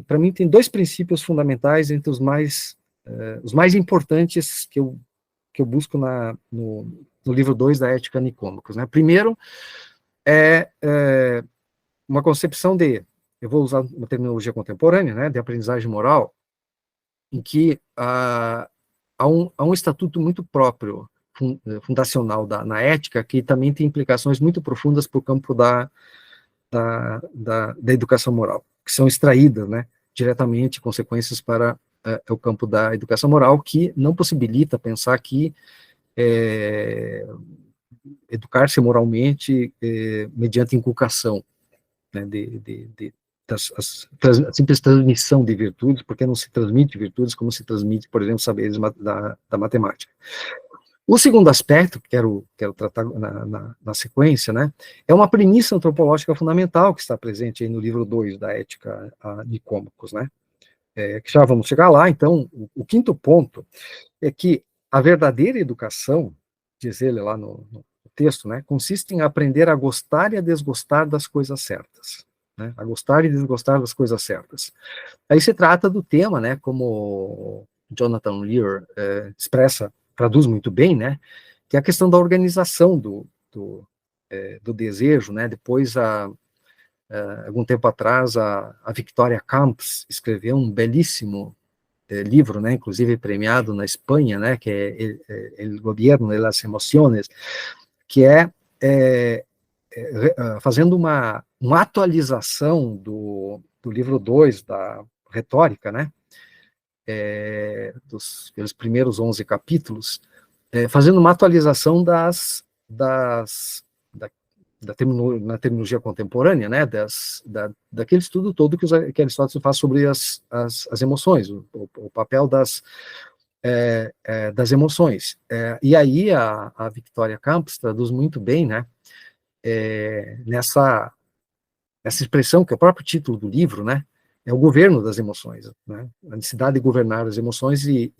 Speaker 2: para mim, tem dois princípios fundamentais entre os mais importantes que eu busco no livro 2 da Ética Nicômacos, né? Primeiro, uma concepção eu vou usar uma terminologia contemporânea, né, de aprendizagem moral, em que há um estatuto muito próprio, fundacional na ética, que também tem implicações muito profundas para o campo da educação moral, que são extraídas, né, diretamente, consequências para o campo da educação moral, que não possibilita pensar que educar-se moralmente mediante inculcação, né, a simples transmissão de virtudes, porque não se transmite virtudes como se transmite, por exemplo, saberes da matemática. O segundo aspecto que quero tratar na sequência, né, é uma premissa antropológica fundamental que está presente aí no livro 2 da Ética Nicômacos, né, que já vamos chegar lá. Então, o quinto ponto é que a verdadeira educação, diz ele lá no texto, né, consiste em aprender a gostar e a desgostar das coisas certas, né, a gostar e desgostar das coisas certas. Aí se trata do tema, né, como Jonathan Lear traduz muito bem, né, que é a questão da organização do do desejo, né? Depois, algum tempo atrás, a Victoria Camps escreveu um belíssimo livro, né? Inclusive premiado na Espanha, né? Que é El Gobierno de las Emociones, que fazendo uma atualização do livro 2 da retórica, né? Dos primeiros 11 capítulos, fazendo uma atualização na terminologia contemporânea, né, daquele estudo todo que Aristóteles faz sobre as emoções, o papel das emoções. E aí a Victoria Campos traduz muito bem, né, nessa expressão, que é o próprio título do livro, né, é o governo das emoções, né, a necessidade de governar as emoções e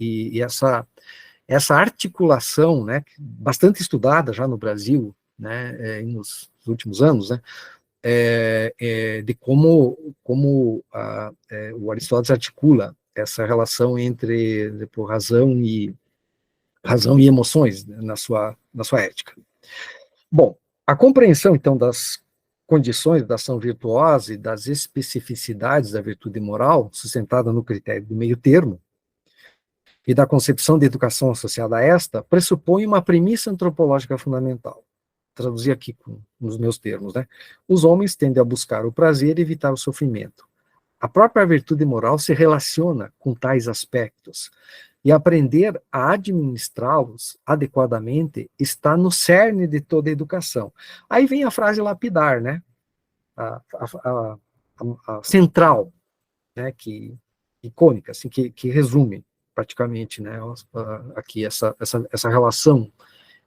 Speaker 2: essa articulação, né, bastante estudada já no Brasil, né, nos últimos anos, né, de como o Aristóteles articula essa relação entre razão e emoções, né, na sua ética. Bom, a compreensão, então, das condições da ação virtuosa e das especificidades da virtude moral, sustentada no critério do meio termo, e da concepção de educação associada a esta, pressupõe uma premissa antropológica fundamental. Traduzir aqui nos meus termos, né? Os homens tendem a buscar o prazer e evitar o sofrimento. A própria virtude moral se relaciona com tais aspectos, e aprender a administrá-los adequadamente está no cerne de toda a educação. Aí vem a frase lapidar, né? A central, né? Icônica, assim, que resume praticamente, né? Aqui essa relação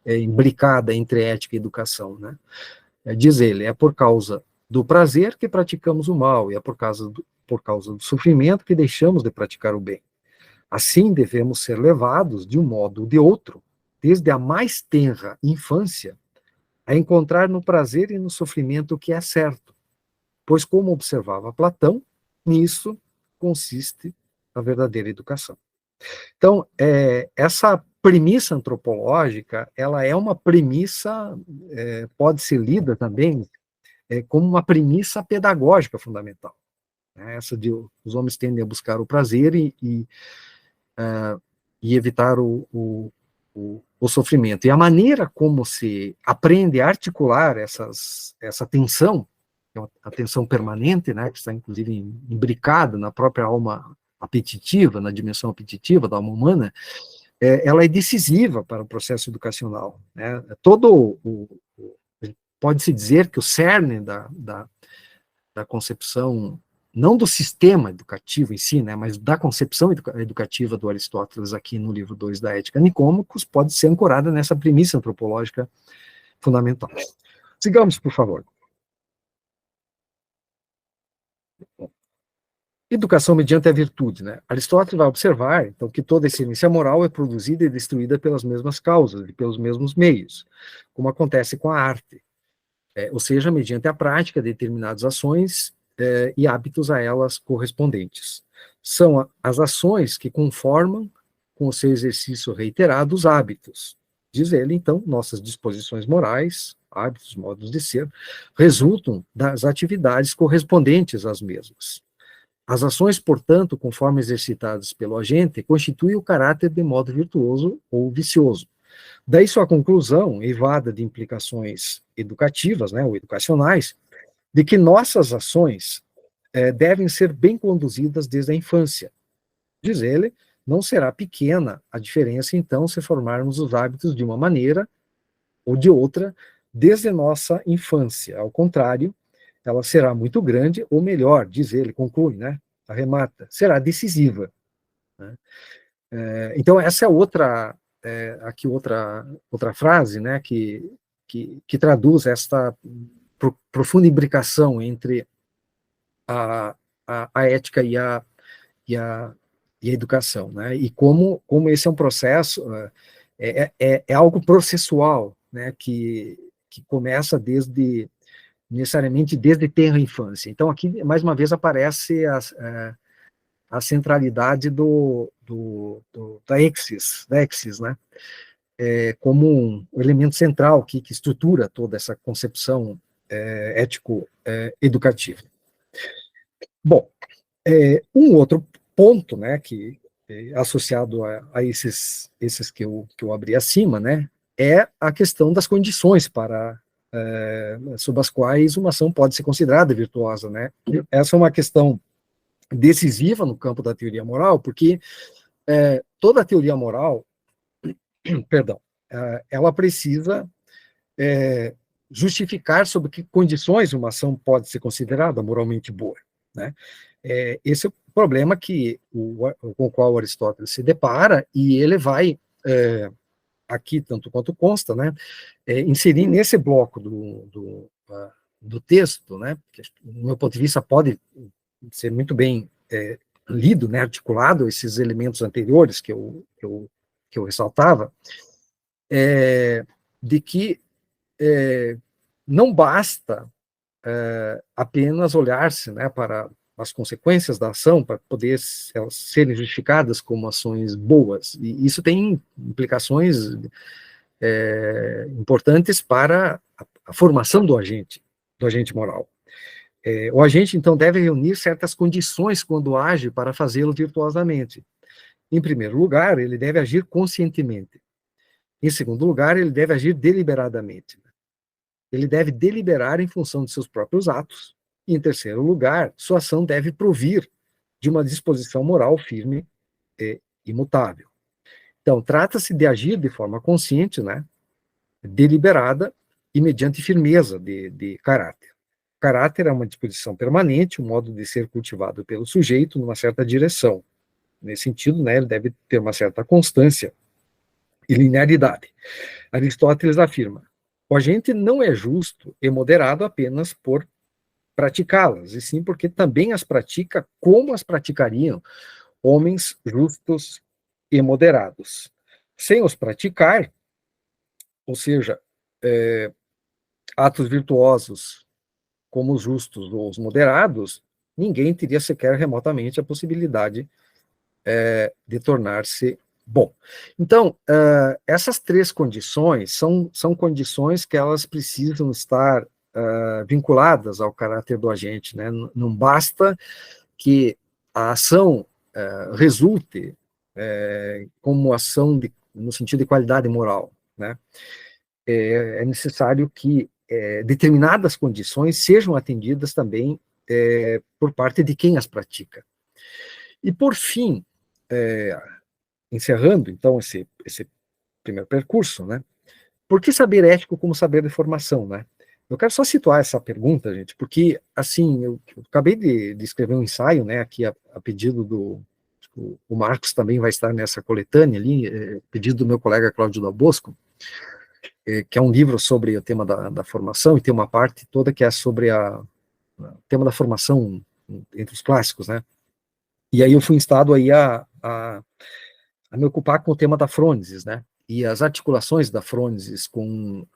Speaker 2: imbricada entre ética e educação, né? Diz ele, é por causa do prazer que praticamos o mal, e é por causa do sofrimento que deixamos de praticar o bem. Assim, devemos ser levados, de um modo ou de outro, desde a mais tenra infância, a encontrar no prazer e no sofrimento o que é certo, pois, como observava Platão, nisso consiste a verdadeira educação. Então, essa premissa antropológica, ela é uma premissa, pode ser lida também como uma premissa pedagógica fundamental. Né? Essa de os homens tendem a buscar o prazer e evitar o sofrimento. E a maneira como se aprende a articular essa tensão, que é a tensão permanente, né, que está inclusive imbricada na própria alma apetitiva, na dimensão apetitiva da alma humana, ela é decisiva para o processo educacional. Né? Pode-se dizer que o cerne da concepção, não do sistema educativo em si, né, mas da concepção educativa do Aristóteles aqui no livro 2 da Ética Nicômacos, pode ser ancorada nessa premissa antropológica fundamental. Sigamos, por favor. Educação mediante a virtude, né? Aristóteles vai observar, então, que toda excelência moral é produzida e destruída pelas mesmas causas e pelos mesmos meios, como acontece com a arte, ou seja, mediante a prática de determinadas ações e hábitos a elas correspondentes. São as ações que conformam com o seu exercício reiterado os hábitos. Diz ele, então, nossas disposições morais, hábitos, modos de ser, resultam das atividades correspondentes às mesmas. As ações, portanto, conforme exercitadas pelo agente, constituem o caráter de modo virtuoso ou vicioso. Daí sua conclusão, eivada de implicações educativas, né, ou educacionais, de que nossas ações devem ser bem conduzidas desde a infância. Diz ele, não será pequena a diferença, então, se formarmos os hábitos de uma maneira ou de outra desde nossa infância. Ao contrário, ela será muito grande, ou melhor, diz ele, conclui, né, arremata, será decisiva. Né? Então, essa é outra frase, né, que traduz esta profunda imbricação entre a ética e a educação, né, e como esse é um processo, é algo processual, né, que começa necessariamente desde tenra infância. Então, aqui, mais uma vez, aparece a centralidade da exis, né? como um elemento central que estrutura toda essa concepção ético-educativa. Bom, um outro ponto, né, que associado a esses que eu abri acima, né, é a questão das condições sob as quais uma ação pode ser considerada virtuosa, né? Essa é uma questão decisiva no campo da teoria moral, porque toda a teoria moral, perdão, ela precisa justificar sob que condições uma ação pode ser considerada moralmente boa, né? Esse é o problema com o qual Aristóteles se depara, e ele vai, aqui, tanto quanto consta, né, inserir nesse bloco do texto, né, que, do meu ponto de vista, pode ser muito bem lido, né, articulado, esses elementos anteriores que eu ressaltava, de que não basta apenas olhar-se, né, para as consequências da ação, para poder elas serem justificadas como ações boas. E isso tem implicações importantes para a formação do agente moral. O agente, então, deve reunir certas condições quando age para fazê-lo virtuosamente. Em primeiro lugar, ele deve agir conscientemente. Em segundo lugar, ele deve agir deliberadamente. Ele deve deliberar em função de seus próprios atos. E, em terceiro lugar, sua ação deve provir de uma disposição moral firme e imutável. Então, trata-se de agir de forma consciente, né, deliberada e mediante firmeza de caráter. Caráter é uma disposição permanente, um modo de ser cultivado pelo sujeito numa certa direção. Nesse sentido, né, ele deve ter uma certa constância e linearidade. Aristóteles afirma: o agente não é justo e moderado apenas por praticá-las, e sim porque também as pratica como as praticariam homens justos e moderados. Sem os praticar, ou seja, atos virtuosos como os justos ou os moderados, ninguém teria sequer remotamente a possibilidade de tornar-se bom. Então, essas três condições são condições que elas precisam estar vinculadas ao caráter do agente, né? Não basta que a ação resulte como ação no sentido de qualidade moral, né? É necessário que determinadas condições sejam atendidas também por parte de quem as pratica. E, por fim, encerrando, então, esse primeiro percurso, né? Por que saber ético como saber de formação, né? Eu quero só situar essa pergunta, gente, porque, assim, eu acabei de escrever um ensaio, né, aqui a pedido o Marcos também vai estar nessa coletânea ali, pedido do meu colega Cláudio Dal Bosco, que é um livro sobre o tema da formação, e tem uma parte toda que é sobre o tema da formação entre os clássicos, né? E aí eu fui instado aí a me ocupar com o tema da frônesis, né? E as articulações da frônesis com,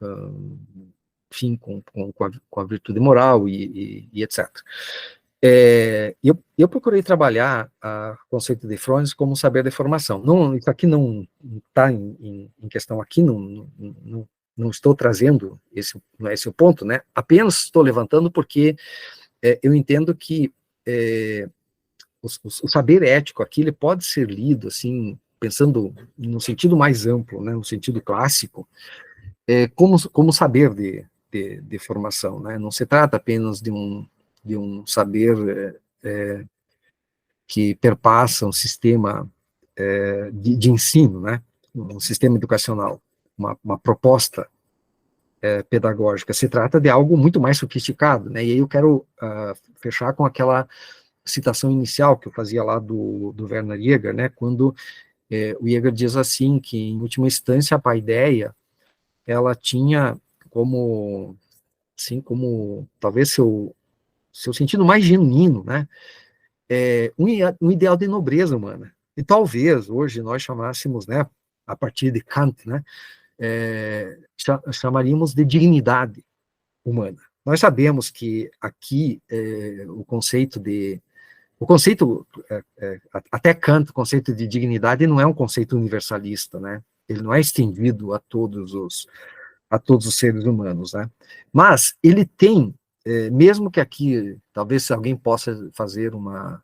Speaker 2: enfim, com a virtude moral e etc. Eu procurei trabalhar o conceito de frônesis como saber de formação. Não, isso aqui não está em questão aqui, não estou trazendo não é esse o ponto, né? Apenas estou levantando porque eu entendo que o saber ético aqui ele pode ser lido assim, pensando no sentido mais amplo, né, no sentido clássico, como saber de formação, né? Não se trata apenas de um saber que perpassa um sistema de ensino, né? Um sistema educacional, uma proposta pedagógica. Se trata de algo muito mais sofisticado, né? E aí eu quero fechar com aquela citação inicial que eu fazia lá do Werner Jäger, né? Quando o Jäger diz assim, que em última instância a paideia, ela tinha como, assim, como talvez seu sentido mais genuíno, né? Um ideal de nobreza humana. E talvez hoje nós chamássemos, né, a partir de Kant, né, chamaríamos de dignidade humana. Nós sabemos que aqui o conceito, até Kant, o conceito de dignidade não é um conceito universalista, né? ele não é estendido a todos os seres humanos, né? Mas ele tem, mesmo que aqui, talvez alguém possa fazer uma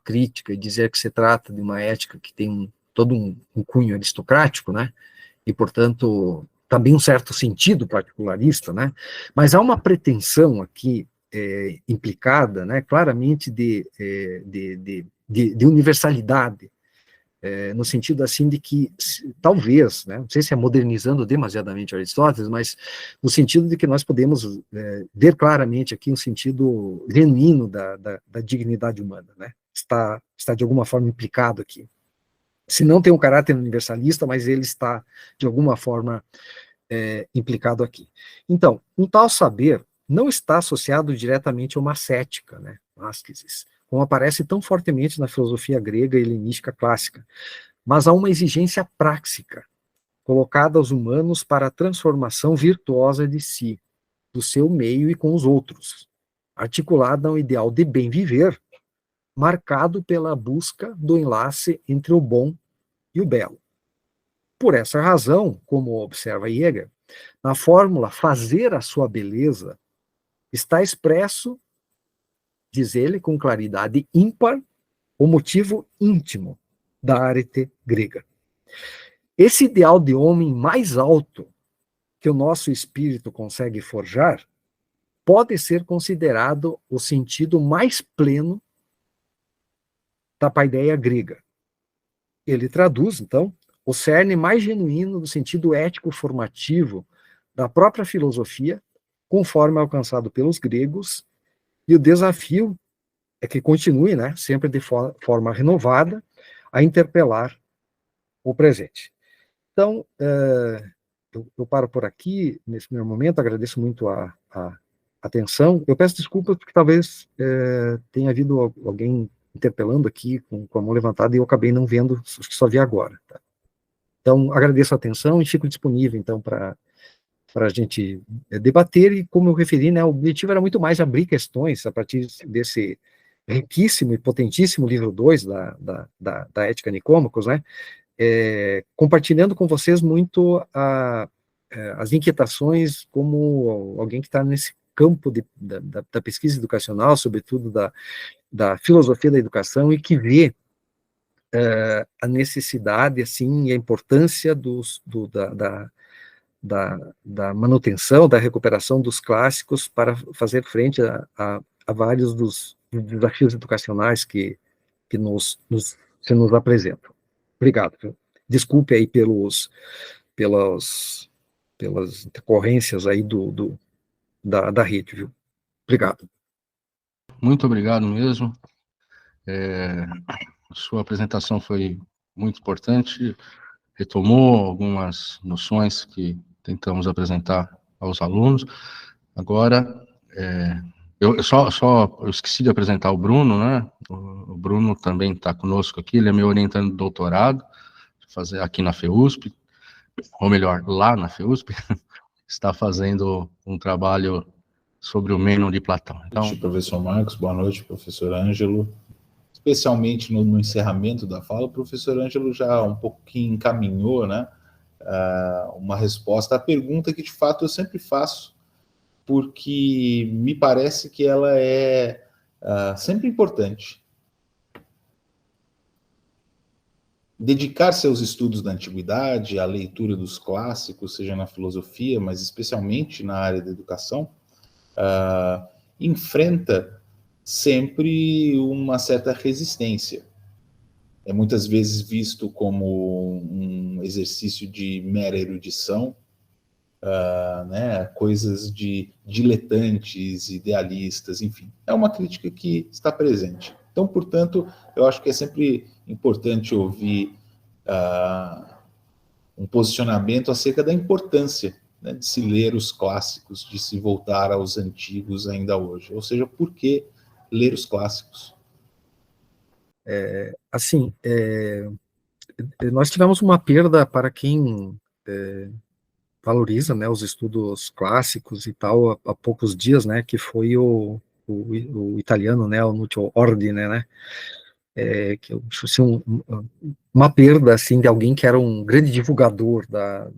Speaker 2: crítica e dizer que se trata de uma ética que tem todo um cunho aristocrático, né? E, portanto, também um certo sentido particularista, né? Mas há uma pretensão aqui implicada, né? Claramente de universalidade, no sentido assim de que, talvez, né, não sei se é modernizando demasiadamente Aristóteles, mas no sentido de que nós podemos ver claramente aqui um sentido genuíno da dignidade humana, né, está de alguma forma implicado aqui. Se não tem um caráter universalista, mas ele está de alguma forma implicado aqui. Então, um tal saber não está associado diretamente a uma ascética, né, ascesis, como aparece tão fortemente na filosofia grega e helenística clássica, mas há uma exigência prática, colocada aos humanos para a transformação virtuosa de si, do seu meio e com os outros, articulada a um ideal de bem viver, marcado pela busca do enlace entre o bom e o belo. Por essa razão, como observa Jäger, na fórmula fazer a sua beleza, está expresso, diz ele com claridade ímpar, o motivo íntimo da arte grega. Esse ideal de homem mais alto que o nosso espírito consegue forjar pode ser considerado o sentido mais pleno da paideia grega. Ele traduz, então, o cerne mais genuíno do sentido ético formativo da própria filosofia, conforme alcançado pelos gregos, e o desafio é que continue, né, sempre de forma renovada, a interpelar o presente. Então, eu paro por aqui, nesse primeiro momento, agradeço muito a atenção. Eu peço desculpas porque talvez tenha havido alguém interpelando aqui com a mão levantada e eu acabei não vendo, acho que só vi agora. Tá? Então, agradeço a atenção e fico disponível, então, para a gente debater, e como eu referi, né, o objetivo era muito mais abrir questões a partir desse riquíssimo e potentíssimo livro 2 da Ética Nicômacos, né, compartilhando com vocês muito as inquietações como alguém que está nesse campo da pesquisa educacional, sobretudo da filosofia da educação, e que vê a necessidade, assim, e a importância da manutenção, da recuperação dos clássicos para fazer frente a vários dos desafios educacionais que se nos apresentam. Obrigado. Desculpe aí pelas intercorrências aí da rede, viu? Obrigado.
Speaker 1: Muito obrigado mesmo. A sua apresentação foi muito importante, retomou algumas noções que tentamos apresentar aos alunos. Agora, eu esqueci de apresentar o Bruno, né? O Bruno também está conosco aqui, ele é meu orientando de doutorado, fazer aqui na FEUSP, ou melhor, lá na FEUSP, está fazendo um trabalho sobre o Mênon de Platão.
Speaker 3: Então, boa noite, professor Marcos, boa noite, professor Ângelo. Especialmente no encerramento da fala, o professor Ângelo já um pouquinho encaminhou, né, uma resposta à pergunta que, de fato, eu sempre faço, porque me parece que ela é sempre importante. Dedicar-se aos estudos da antiguidade, à leitura dos clássicos, seja na filosofia, mas especialmente na área da educação, enfrenta sempre uma certa resistência. É muitas vezes visto como um exercício de mera erudição, né, coisas de diletantes, idealistas, enfim. É uma crítica que está presente. Então, portanto, eu acho que é sempre importante ouvir um posicionamento acerca da importância, né, de se ler os clássicos, de se voltar aos antigos ainda hoje. Ou seja, por que ler os clássicos?
Speaker 2: Assim, nós tivemos uma perda para quem valoriza, né, os estudos clássicos e tal, há poucos dias, né, que foi o italiano, né, o Nuccio Ordine, né, que eu acho assim, uma perda, assim, de alguém que era um grande divulgador da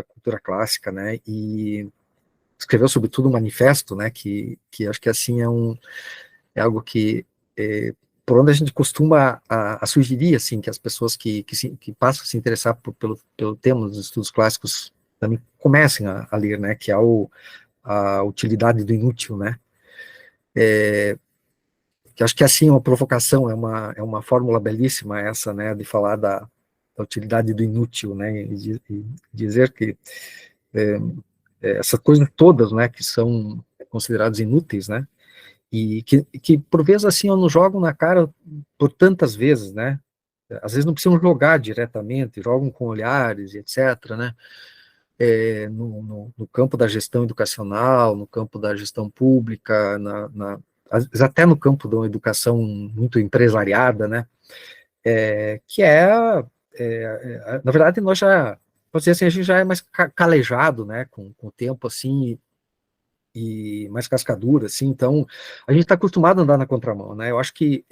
Speaker 2: cultura clássica, né, e escreveu sobretudo um manifesto, né, que acho que, assim, é algo que, por onde a gente costuma a sugerir, assim, que as pessoas que passam a se interessar pelo tema dos estudos clássicos também comecem a ler, né, que é a utilidade do inútil, né, que acho que, assim, uma provocação, é uma fórmula belíssima essa, né, de falar da utilidade do inútil, né, e dizer que essas coisas todas, né, que são consideradas inúteis, né, e que por vezes, assim, nos jogam na cara por tantas vezes, né, às vezes não precisam jogar diretamente, jogam com olhares, etc., né, no campo da gestão educacional, no campo da gestão pública, às vezes até no campo de uma educação muito empresariada, né, que na verdade, nós já, pode dizer assim, a gente já é mais calejado, né, com o tempo, assim, e mais cascadura, assim, então, a gente está acostumado a andar na contramão, né, eu acho que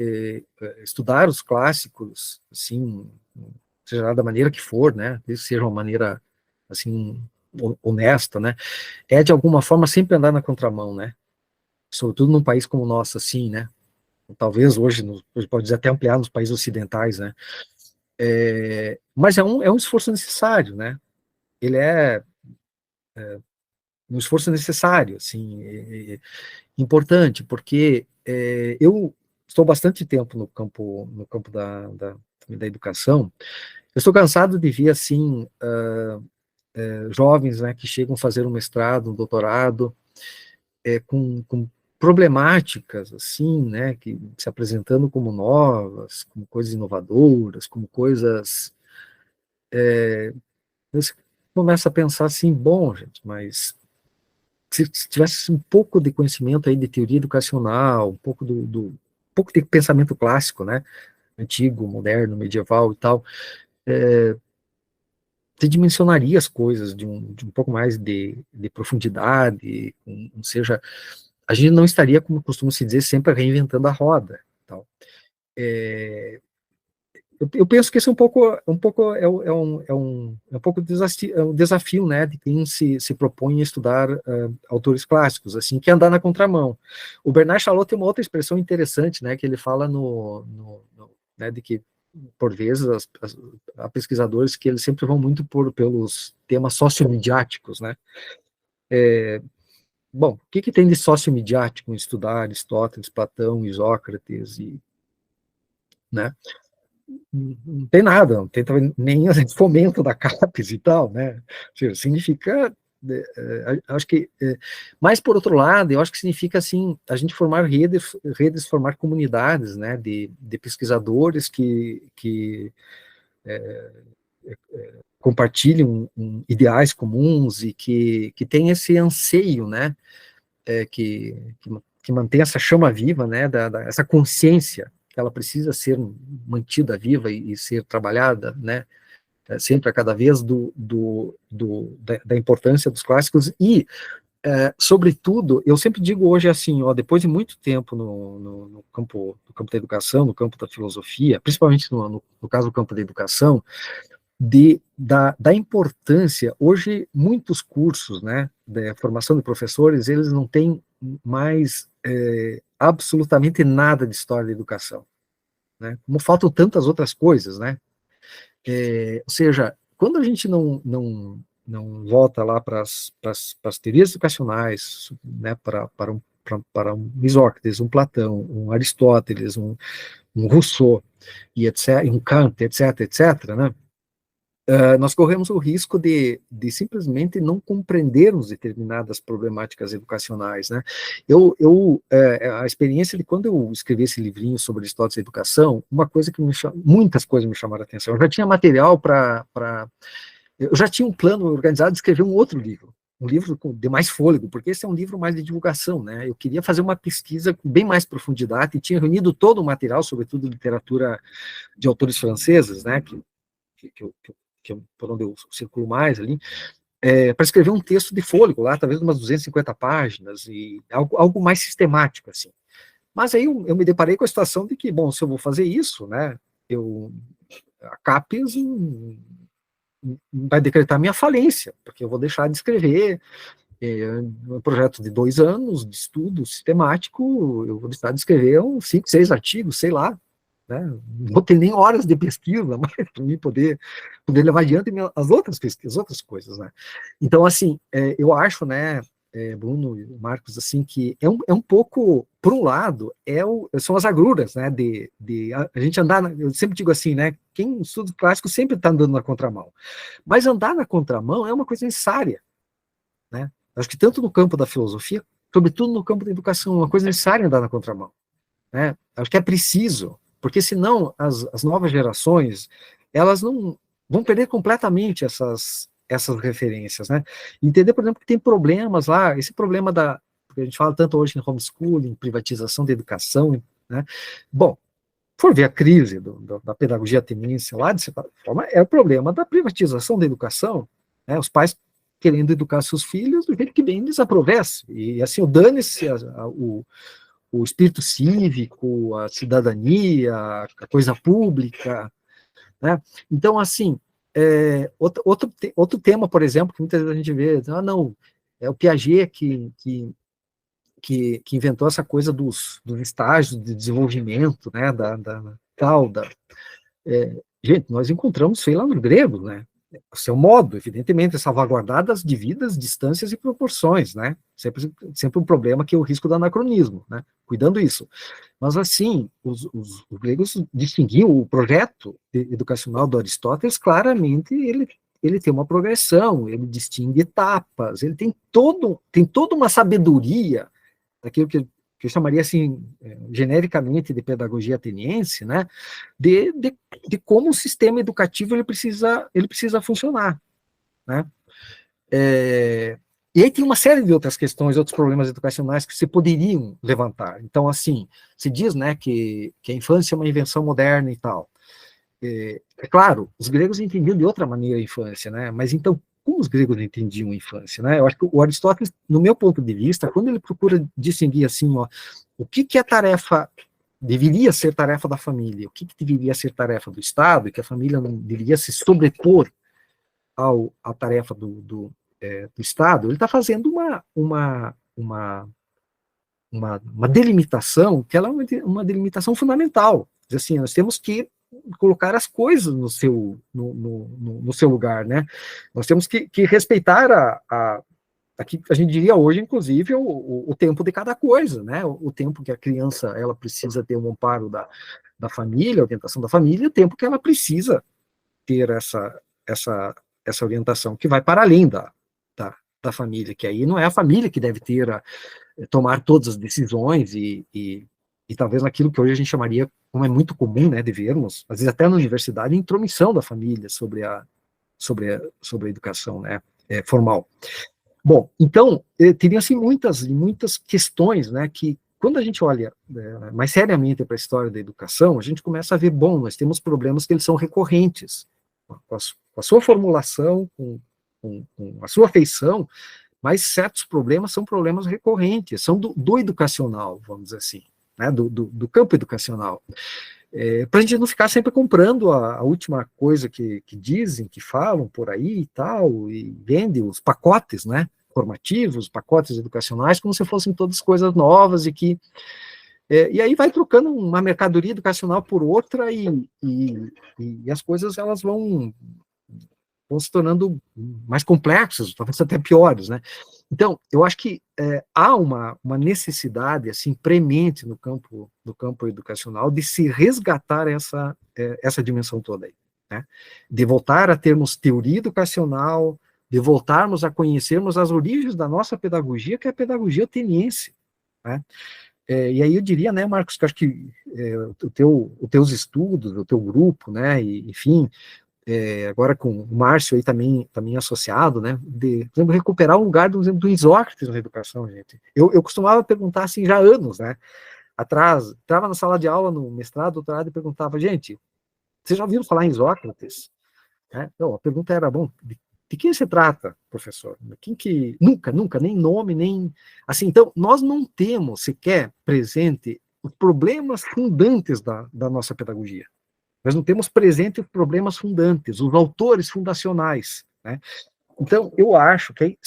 Speaker 2: estudar os clássicos, assim, seja lá da maneira que for, né, desde que seja uma maneira, assim, honesta, né, de alguma forma sempre andar na contramão, né, sobretudo num país como o nosso, assim, né, talvez hoje pode dizer até ampliar nos países ocidentais, né, mas é um esforço necessário, né, ele é um esforço necessário, assim, importante, porque eu estou bastante tempo no campo da educação. Eu estou cansado de ver, assim, jovens, né, que chegam a fazer um mestrado, um doutorado, com problemáticas, assim, né, que se apresentando como novas, como coisas inovadoras, como coisas... Você começa a pensar assim, bom, gente, mas se tivesse um pouco de conhecimento aí de teoria educacional, um pouco um pouco de pensamento clássico, né, antigo, moderno, medieval e tal, você dimensionaria as coisas de um pouco mais de profundidade, ou seja, a gente não estaria, como costuma se dizer, sempre reinventando a roda. Tal. Eu penso que esse é um pouco é um pouco um desafio, né, de quem se propõe a estudar autores clássicos, assim, que é andar na contramão. O Bernard Chalot tem uma outra expressão interessante, né, que ele fala né, de que por vezes há pesquisadores que eles sempre vão muito pelos temas sociomediáticos, né. Bom, o que tem de sociomediático em estudar Aristóteles, Platão, Isócrates né? Não tem nada, não tem nem fomento da CAPES e tal, né? Significa, acho que, mas por outro lado, eu acho que significa, assim, a gente formar redes formar comunidades, né, de pesquisadores que compartilham ideais comuns e que tem esse anseio, né, que mantém essa chama viva, né, essa consciência que ela precisa ser mantida viva e ser trabalhada, né, sempre a cada vez da importância dos clássicos e, sobretudo, eu sempre digo hoje assim, ó, depois de muito tempo no campo da educação, no campo da filosofia, principalmente no caso do campo da educação, da importância, hoje muitos cursos, né, de formação de professores, eles não têm mais absolutamente nada de história da educação, né, como faltam tantas outras coisas, né, ou seja, quando a gente não volta lá para as teorias educacionais, né, para um Isócrates, um Platão, um Aristóteles, um Rousseau, e etc., um Kant, etc., né, nós corremos o risco de simplesmente não compreendermos determinadas problemáticas educacionais, né? A experiência de quando eu escrevi esse livrinho sobre Aristóteles e educação, muitas coisas me chamaram a atenção. Eu já tinha material eu já tinha um plano organizado de escrever um outro livro, um livro de mais fôlego, porque esse é um livro mais de divulgação, né? Eu queria fazer uma pesquisa com bem mais profundidade e tinha reunido todo o material, sobretudo literatura de autores franceses, né? Por onde eu circulo mais ali, para escrever um texto de fôlego lá, talvez umas 250 páginas, e algo mais sistemático, assim. Mas aí eu me deparei com a situação de que, bom, se eu vou fazer isso, né, eu a CAPES vai decretar minha falência, porque eu vou deixar de escrever um projeto de 2 anos de estudo sistemático, eu vou deixar de escrever 5, 6 artigos, sei lá, né? Não vou ter nem horas de pesquisa, mas para mim poder levar adiante as outras pesquisas, as outras coisas, né? Então, assim, eu acho, né, Bruno e Marcos, assim, que é um pouco, por um lado, são as agruras, né, a gente andar, eu sempre digo assim, né, quem estuda clássico sempre está andando na contramão, mas andar na contramão é uma coisa necessária, né? Acho que tanto no campo da filosofia, sobretudo no campo da educação, é uma coisa necessária andar na contramão, né? Acho que é preciso, porque senão as novas gerações, elas não vão perder completamente essas referências, né? Entender, por exemplo, que tem problemas lá, esse problema porque a gente fala tanto hoje em homeschooling, privatização da educação, né? Bom, for ver a crise da pedagogia ateniense lá, de certa forma, é o problema da privatização da educação, né? Os pais querendo educar seus filhos do jeito que bem lhes aprovesse, e assim, dane-se o espírito cívico, a cidadania, a coisa pública, né? Então, assim, outro tema, por exemplo, que muitas vezes a gente vê, não, é o Piaget que inventou essa coisa dos estágios de desenvolvimento, né, gente, nós encontramos isso aí lá no grego, né? O seu modo, evidentemente, é salvaguardar as devidas distâncias e proporções, né? Sempre um problema que é o risco do anacronismo, né? Cuidando isso. Mas, assim, os gregos distinguiam o projeto educacional do Aristóteles, claramente, ele tem uma progressão, ele distingue etapas, ele tem toda uma sabedoria, daquilo que eu chamaria, assim, genericamente de pedagogia ateniense, né, de como o sistema educativo ele precisa funcionar, né. E aí tem uma série de outras questões, outros problemas educacionais que se poderiam levantar. Então, assim, se diz, né, que a infância é uma invenção moderna e tal. É claro, os gregos entendiam de outra maneira a infância, né, mas então, como os gregos entendiam a infância, né? Eu acho que o Aristóteles, no meu ponto de vista, quando ele procura distinguir assim, ó, o que é tarefa, deveria ser tarefa da família, o que deveria ser tarefa do Estado, e que a família não deveria se sobrepor à tarefa do Estado, ele está fazendo uma delimitação, que ela é uma delimitação fundamental. Assim, nós temos que colocar as coisas no seu lugar, né? Nós temos que respeitar aqui a gente diria hoje, inclusive, o tempo de cada coisa, né? O tempo que a criança ela precisa ter um amparo da família, a orientação da família, e o tempo que ela precisa ter essa orientação que vai para além da família, que aí não é a família que deve tomar todas as decisões e talvez naquilo que hoje a gente chamaria, como é muito comum, né, de vermos, às vezes até na universidade, intromissão da família sobre a educação, né, formal. Bom, então, teria assim muitas questões, né, que quando a gente olha mais seriamente para a história da educação, a gente começa a ver, bom, nós temos problemas que eles são recorrentes, com a sua formulação, com a sua feição, mas certos problemas são problemas recorrentes, são do educacional, vamos dizer assim, né, do campo educacional. Para a gente não ficar sempre comprando a última coisa que dizem, que falam por aí e tal, e vendem os pacotes, né, formativos, pacotes educacionais, como se fossem todas coisas novas e aí vai trocando uma mercadoria educacional por outra e as coisas elas vão se tornando mais complexas, talvez até piores, né? Então, eu acho que há uma necessidade, assim, premente no campo educacional de se resgatar essa dimensão toda aí, né? De voltar a termos teoria educacional, de voltarmos a conhecermos as origens da nossa pedagogia, que é a pedagogia ateniense, né? E aí eu diria, né, Marcos, que eu acho que os teus estudos, o teu grupo, né, e, enfim, agora com o Márcio aí também associado, né, de, por exemplo, recuperar um lugar do Isócrates na educação, gente. Eu costumava perguntar, assim, já há anos, né, atrás, entrava na sala de aula, no mestrado, doutorado, e perguntava, gente, vocês já ouviram falar em Isócrates? Então, a pergunta era, bom, de quem se trata, professor? Quem que... Nunca, nem nome, nem... Assim, então, nós não temos sequer presente os problemas fundantes da nossa pedagogia. Nós não temos presente os problemas fundantes, os autores fundacionais, né? Então, eu acho que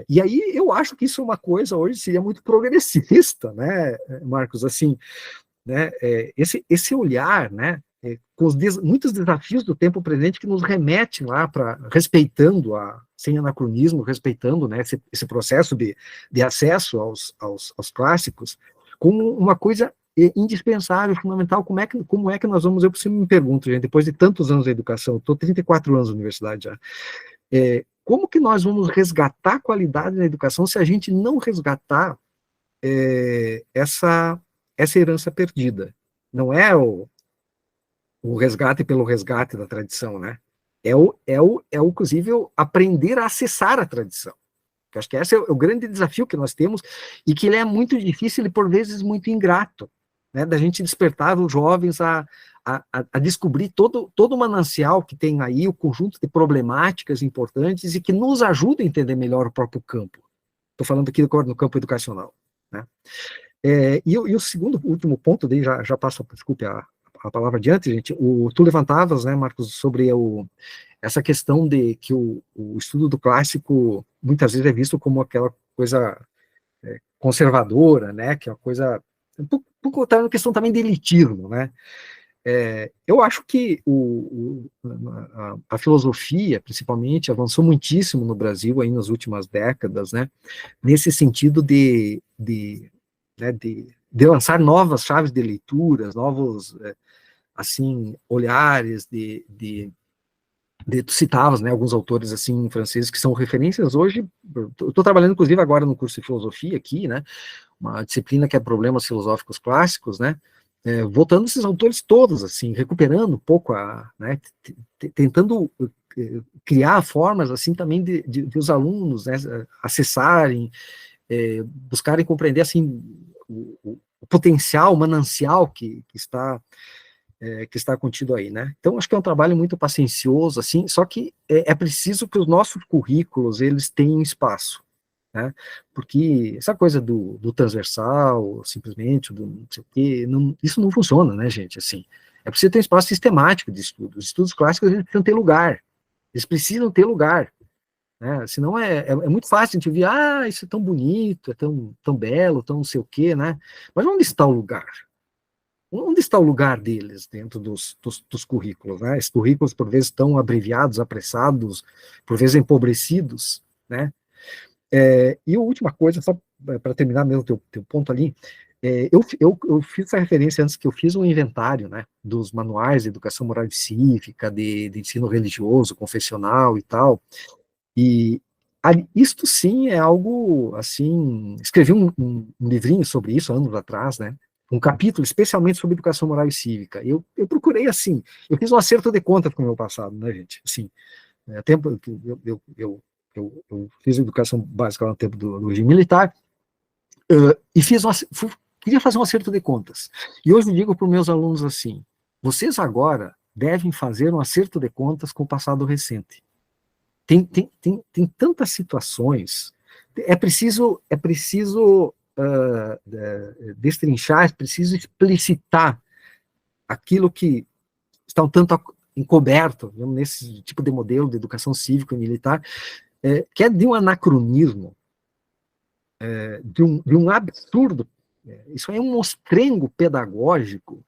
Speaker 2: e aí eu acho que isso é uma coisa hoje seria muito progressista, né, Marcos, assim, né, esse olhar, né, com muitos desafios do tempo presente que nos remetem lá para, respeitando, sem anacronismo, respeitando, né, esse processo de acesso aos clássicos, como uma coisa indispensável, fundamental. Como é que nós vamos, eu sempre me pergunto, gente, depois de tantos anos de educação, estou 34 anos na universidade já, como que nós vamos resgatar a qualidade na educação se a gente não resgatar essa herança perdida? Não é o resgate pelo resgate da tradição, né? Inclusive, aprender a acessar a tradição. Eu acho que esse é o grande desafio que nós temos e que ele é muito difícil e, por vezes, muito ingrato, né? Da gente despertar os jovens a descobrir todo o manancial que tem aí, o conjunto de problemáticas importantes e que nos ajuda a entender melhor o próprio campo. Estou falando aqui no campo educacional, né? E o último ponto, daí já passo, desculpe, a palavra adiante, gente. Tu levantavas, né, Marcos, sobre essa questão de que o estudo do clássico muitas vezes é visto como aquela coisa conservadora, né, que é uma coisa um pouco tá na questão também de elitismo, né. Eu acho que a filosofia, principalmente, avançou muitíssimo no Brasil aí nas últimas décadas, né, nesse sentido de lançar novas chaves de leituras, novos assim olhares tu citavas, né, alguns autores assim franceses que são referências hoje. Eu estou trabalhando inclusive agora no curso de filosofia aqui, né, uma disciplina que é problemas filosóficos clássicos, né, voltando esses autores todos, assim, recuperando um pouco né, tentando criar formas assim também de os alunos, né, acessarem, buscarem compreender assim o potencial, o manancial que está contido aí, né? Então, acho que é um trabalho muito paciencioso, assim, só que é preciso que os nossos currículos, eles tenham espaço, né? Porque essa coisa do transversal, simplesmente, do não sei o quê, isso não funciona, né, gente? Assim, é preciso ter um espaço sistemático de estudo. Os estudos clássicos, eles precisam ter lugar. Eles precisam ter lugar. Né? Senão é muito fácil a gente ver, isso é tão bonito, é tão belo, tão não sei o quê, né? Mas onde está o lugar? Onde está o lugar deles dentro dos currículos, né? Esses currículos, por vezes, estão abreviados, apressados, por vezes empobrecidos, né? E a última coisa, só para terminar mesmo teu ponto ali, eu fiz essa referência antes que eu fiz um inventário, né, dos manuais de educação moral e cívica, de ensino religioso, confessional e tal, e isto sim é algo, assim, escrevi um livrinho sobre isso anos atrás, né, um capítulo especialmente sobre educação moral e cívica. Eu procurei, assim, eu fiz um acerto de contas com o meu passado, né, gente, assim, tempo eu fiz educação básica no tempo do regime militar, e queria fazer um acerto de contas. E hoje eu digo para os meus alunos assim, vocês agora devem fazer um acerto de contas com o passado recente. Tem tantas situações, é preciso destrinchar, é preciso explicitar aquilo que está um tanto encoberto nesse tipo de modelo de educação cívica e militar, que é de um anacronismo, de um absurdo. Isso é um mostrengo pedagógico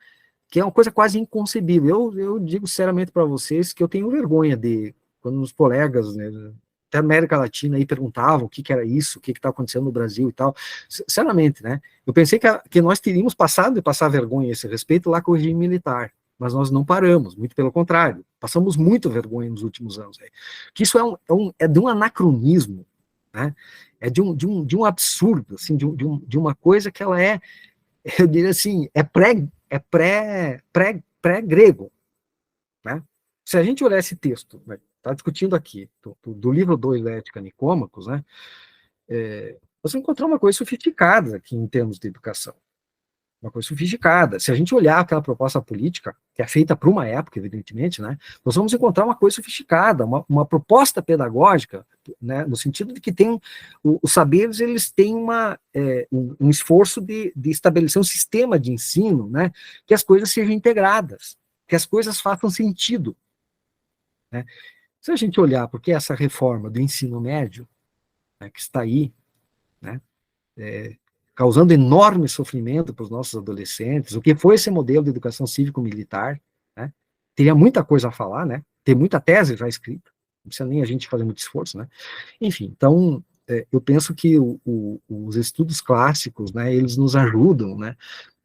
Speaker 2: que é uma coisa quase inconcebível. Eu digo sinceramente para vocês que eu tenho vergonha de, quando os colegas, né, até América Latina aí perguntavam o que era isso, o que está acontecendo no Brasil e tal, sinceramente, né, eu pensei que nós teríamos passado de passar vergonha a esse respeito lá com o regime militar, mas nós não paramos, muito pelo contrário, passamos muito vergonha nos últimos anos. Que isso é de um anacronismo, né, é de um absurdo, assim, de uma coisa que ela eu diria assim, pré-grego, né? Se a gente olhar esse texto, né, está discutindo aqui, do livro 2 da Ética Nicômacos, né, você encontrar uma coisa sofisticada aqui em termos de educação. Uma coisa sofisticada. Se a gente olhar aquela proposta política, que é feita para uma época, evidentemente, né, nós vamos encontrar uma coisa sofisticada, uma proposta pedagógica, né, no sentido de que os saberes, eles têm um esforço de estabelecer um sistema de ensino, né, que as coisas sejam integradas. que as coisas façam sentido, né? Se a gente olhar porque essa reforma do ensino médio, né, que está aí, né, causando enorme sofrimento para os nossos adolescentes, o que foi esse modelo de educação cívico-militar, né, teria muita coisa a falar, né, tem muita tese já escrita, não precisa nem a gente fazer muito esforço, né? Enfim, então, eu penso que os estudos clássicos, né, eles nos ajudam, né,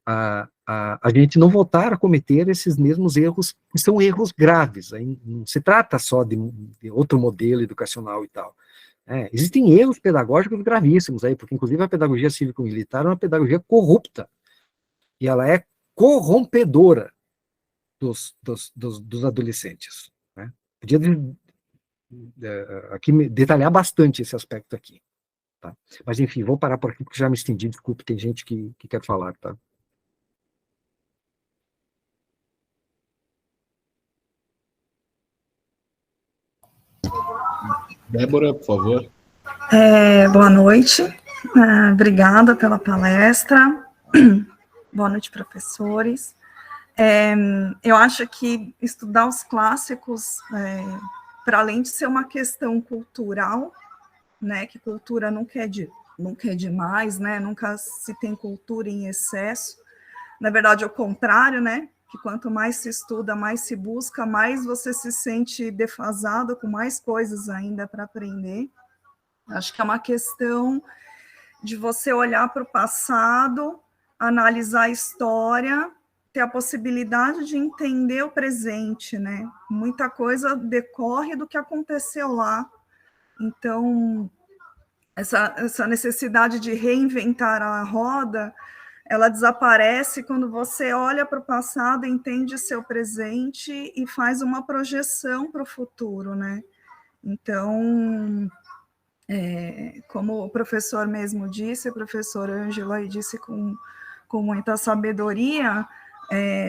Speaker 2: a gente não voltar a cometer esses mesmos erros, que são erros graves. Aí não se trata só de outro modelo educacional e tal. Existem erros pedagógicos gravíssimos aí, porque inclusive a pedagogia cívico-militar é uma pedagogia corrupta, e ela é corrompedora dos adolescentes, né? Podia aqui detalhar bastante esse aspecto aqui, tá? Mas enfim, vou parar por aqui, porque já me estendi, desculpe, tem gente que quer falar, tá?
Speaker 3: Débora, por favor.
Speaker 4: Boa noite, obrigada pela palestra, boa noite, professores. Eu acho que estudar os clássicos, para além de ser uma questão cultural, né, que cultura nunca é demais, né, nunca se tem cultura em excesso, na verdade, ao contrário, né, que quanto mais se estuda, mais se busca, mais você se sente defasado, com mais coisas ainda para aprender. Acho que é uma questão de você olhar para o passado, analisar a história, ter a possibilidade de entender o presente, né? Muita coisa decorre do que aconteceu lá. Então, essa necessidade de reinventar a roda, ela desaparece quando você olha para o passado, entende seu presente e faz uma projeção para o futuro, né? Então, como o professor mesmo disse, o professor Ângelo aí disse com muita sabedoria,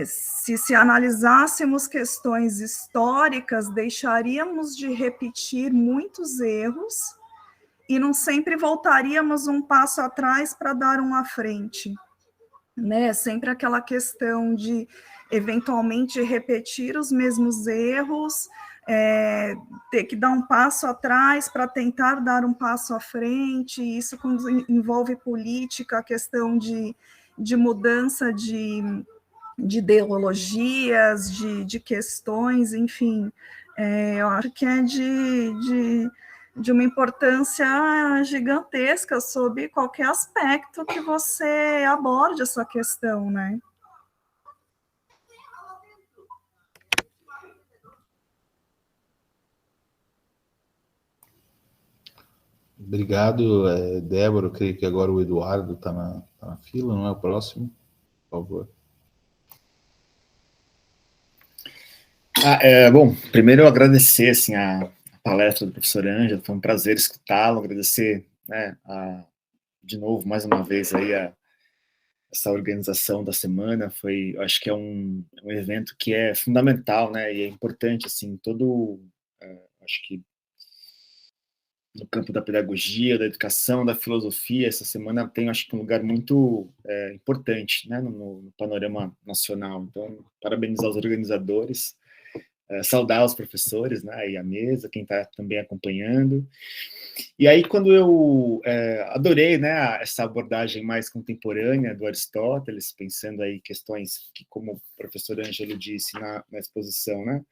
Speaker 4: se analisássemos questões históricas, deixaríamos de repetir muitos erros e não sempre voltaríamos um passo atrás para dar um à frente, né? Sempre aquela questão de, eventualmente, repetir os mesmos erros, ter que dar um passo atrás para tentar dar um passo à frente. Isso quando envolve política, a questão de mudança de ideologias, de questões, enfim, eu acho que é de uma importância gigantesca sob qualquer aspecto que você aborde essa questão, né?
Speaker 3: Obrigado, Débora. Eu creio que agora o Eduardo está na fila, não é o próximo? Por favor.
Speaker 5: Bom, primeiro eu agradecer assim, a palestra do professor Ângelo, foi um prazer escutá-lo, agradecer, né, de novo, mais uma vez, aí essa organização da semana. Eu acho que é um evento que é fundamental, né, e é importante, assim, acho que no campo da pedagogia, da educação, da filosofia, essa semana tem, acho que, um lugar muito importante, né, no panorama nacional. Então, parabenizar os organizadores, saudar os professores, né, e a mesa, quem está também acompanhando. E aí, quando eu adorei, né, essa abordagem mais contemporânea do Aristóteles, pensando aí questões que, como o professor Ângelo disse na exposição, né,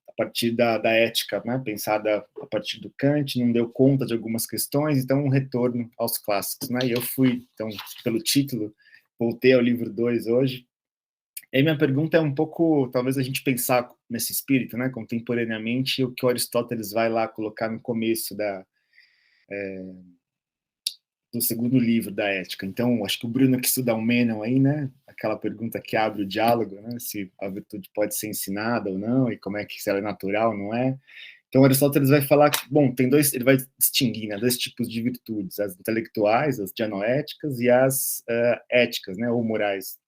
Speaker 5: a partir da ética, né, pensada a partir do Kant, não deu conta de algumas questões, então um retorno aos clássicos, né, e eu fui, então, pelo título, voltei ao livro 2 hoje. E aí minha pergunta é um pouco, talvez a gente pensar nesse espírito, né, contemporaneamente, o que o Aristóteles vai lá colocar no começo do segundo livro da Ética. Então, acho que o Bruno que estuda o Menon aí, né, aquela pergunta que abre o diálogo, né, se a virtude pode ser ensinada ou não, e como é que, se ela é natural, não é. Então, Aristóteles vai falar que, bom, ele vai distinguir, né, dois tipos de virtudes, as intelectuais, as dianoéticas, e as éticas, né, ou morais.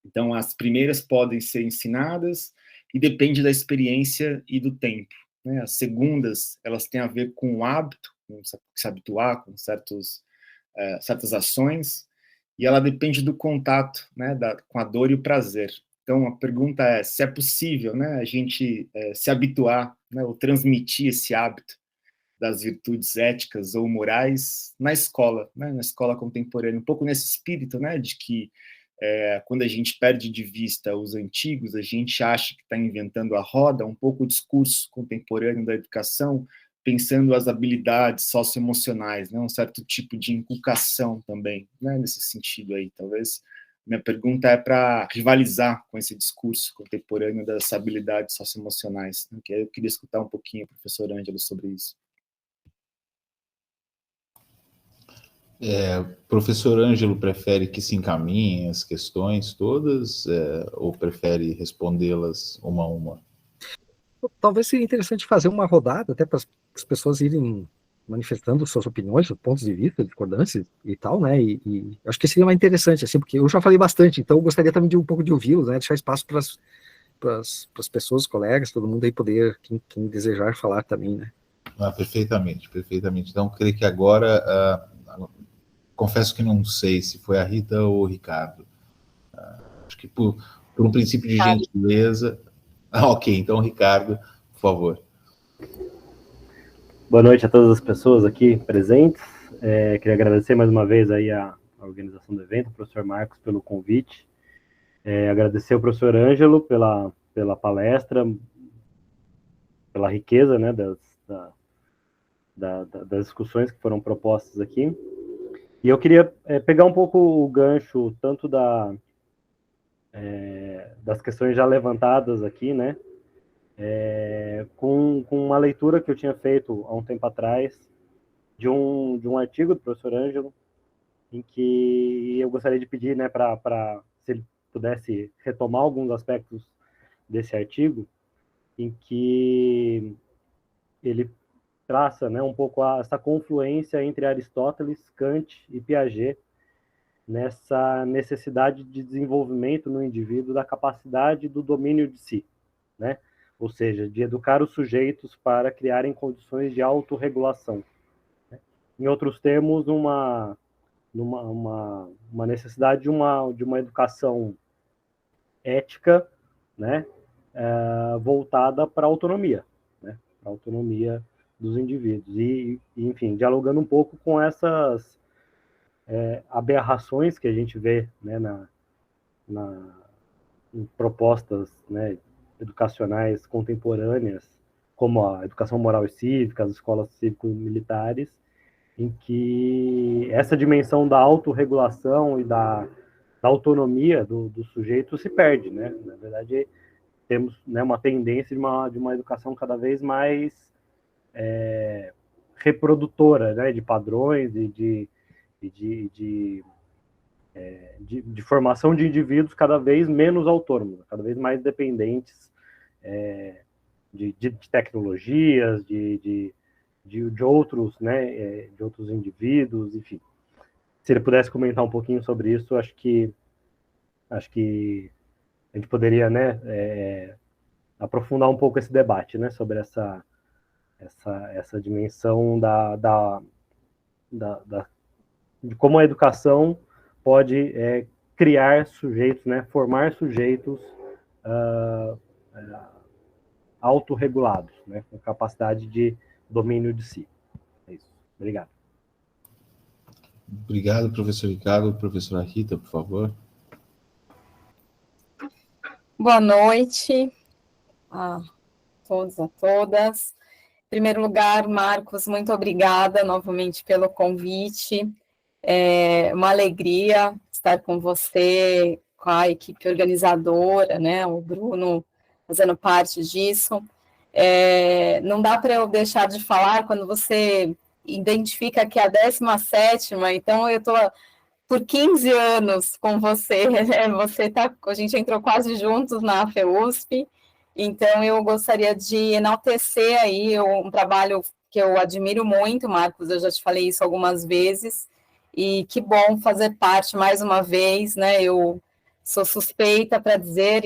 Speaker 5: Então, as primeiras podem ser ensinadas e depende da experiência e do tempo, né? As segundas, elas têm a ver com o hábito, com se habituar com certas ações, e ela depende do contato, né, com a dor e o prazer. Então, a pergunta é se é possível, né, a gente se habituar, né, ou transmitir esse hábito das virtudes éticas ou morais na escola, né, na escola contemporânea, um pouco nesse espírito, né, de que quando a gente perde de vista os antigos, a gente acha que está inventando a roda, um pouco o discurso contemporâneo da educação, pensando as habilidades socioemocionais, né, um certo tipo de inculcação também, né, nesse sentido aí, talvez. Minha pergunta é para rivalizar com esse discurso contemporâneo das habilidades socioemocionais, né, que eu queria escutar um pouquinho o professor Ângelo sobre isso.
Speaker 3: Professor Ângelo prefere que se encaminhem as questões todas, ou prefere respondê-las uma a uma?
Speaker 2: Talvez seria interessante fazer uma rodada, até para as pessoas irem manifestando suas opiniões, seus pontos de vista, discordâncias e tal, né? E acho que seria mais interessante, assim, porque eu já falei bastante, então eu gostaria também de um pouco de ouvi-los, né? Deixar espaço para as pessoas, os colegas, todo mundo aí poder, quem desejar falar também, né?
Speaker 3: Perfeitamente, perfeitamente. Então, creio que agora, confesso que não sei se foi a Rita ou o Ricardo. Acho que por um princípio de gentileza... ok, então, Ricardo, por favor.
Speaker 6: Boa noite a todas as pessoas aqui presentes. Queria agradecer mais uma vez aí a organização do evento, o professor Marcos pelo convite. Agradecer ao professor Ângelo pela palestra, pela riqueza, né, das discussões que foram propostas aqui. E eu queria pegar um pouco o gancho tanto das questões já levantadas aqui, né, com uma leitura que eu tinha feito há um tempo atrás de um artigo do professor Ângelo, em que eu gostaria de pedir, né, se ele pudesse retomar alguns aspectos desse artigo, em que ele traça, né, um pouco essa confluência entre Aristóteles, Kant e Piaget, nessa necessidade de desenvolvimento no indivíduo da capacidade do domínio de si, né? Ou seja, de educar os sujeitos para criarem condições de autorregulação. Né? Em outros termos, uma necessidade de uma educação ética, né? Voltada para a autonomia, né? Para a autonomia dos indivíduos. E, enfim, dialogando um pouco com essas aberrações que a gente vê, né, em propostas, né, educacionais contemporâneas, como a educação moral e cívica, as escolas cívico-militares, em que essa dimensão da autorregulação e da autonomia do sujeito se perde, né? Na verdade, temos, né, uma tendência de uma educação cada vez mais reprodutora, né, de padrões e de formação de indivíduos cada vez menos autônomos, cada vez mais dependentes de tecnologias, de outros, né, de outros indivíduos, enfim. Se ele pudesse comentar um pouquinho sobre isso, acho que a gente poderia, né, aprofundar um pouco esse debate, né, sobre essa dimensão de como a educação pode criar sujeitos, né, formar sujeitos autorregulados, né, com capacidade de domínio de si. É isso. Obrigado.
Speaker 3: Obrigado, professor Ricardo. Professora Rita, por favor.
Speaker 7: Boa noite a todos, a todas. Em primeiro lugar, Marcos, muito obrigada novamente pelo convite. É uma alegria estar com você, com a equipe organizadora, né, o Bruno fazendo parte disso. Não dá para eu deixar de falar quando você identifica que é a 17ª, então eu estou por 15 anos com você, né? A gente entrou quase juntos na FEUSP, então eu gostaria de enaltecer aí um trabalho que eu admiro muito, Marcos, eu já te falei isso algumas vezes, e que bom fazer parte mais uma vez, né? Eu sou suspeita para dizer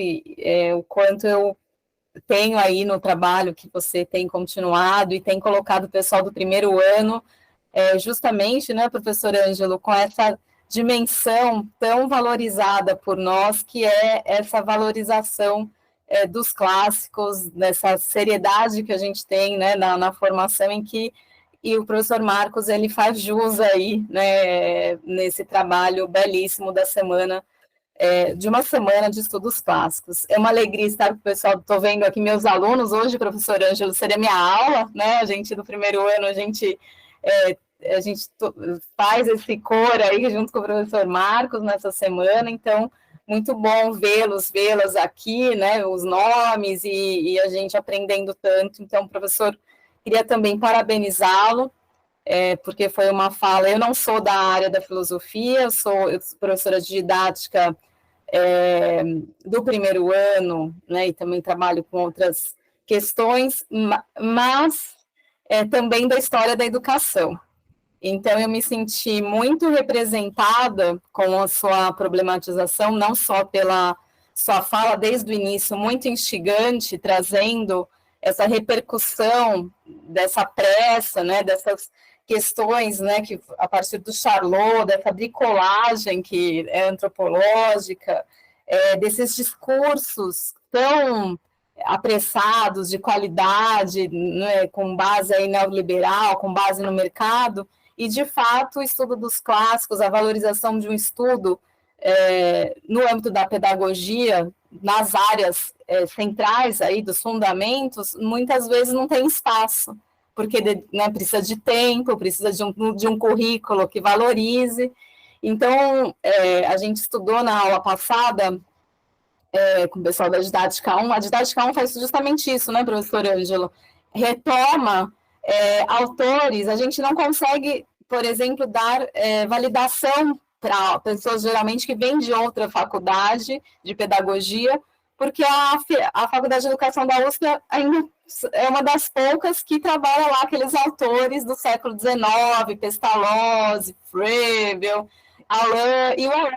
Speaker 7: o quanto eu tenho aí no trabalho que você tem continuado e tem colocado o pessoal do primeiro ano, justamente, né, professor Ângelo, com essa dimensão tão valorizada por nós, que é essa valorização dos clássicos, dessa seriedade que a gente tem, né, na formação, em que e o professor Marcos, ele faz jus aí, né, nesse trabalho belíssimo da semana, de uma semana de estudos clássicos. É uma alegria estar com o pessoal, estou vendo aqui meus alunos, hoje, professor Ângelo, seria minha aula, né, a gente do primeiro ano, a gente faz esse coro aí junto com o professor Marcos nessa semana, então, muito bom vê-las aqui, né, os nomes e a gente aprendendo tanto. Então, professor, queria também parabenizá-lo, porque foi uma fala, eu não sou da área da filosofia, eu sou professora de didática do primeiro ano, né, e também trabalho com outras questões, mas também da história da educação. Então, eu me senti muito representada com a sua problematização, não só pela sua fala desde o início, muito instigante, trazendo essa repercussão dessa pressa, né, dessas questões, né, que a partir do Charlot, dessa bricolagem que é antropológica, desses discursos tão apressados, de qualidade, né, com base aí neoliberal, com base no mercado, e, de fato, o estudo dos clássicos, a valorização de um estudo no âmbito da pedagogia, nas áreas centrais aí dos fundamentos, muitas vezes não tem espaço, porque né, precisa de tempo, precisa de um currículo que valorize. Então, a gente estudou na aula passada com o pessoal da Didática 1, a Didática 1 faz justamente isso, né, professor Ângelo? Retoma autores, a gente não consegue, por exemplo, dar validação para pessoas geralmente que vêm de outra faculdade de pedagogia, porque a Faculdade de Educação da USP ainda é uma das poucas que trabalha lá aqueles autores do século XIX, Pestalozzi, Froebel, Alain, e o Alain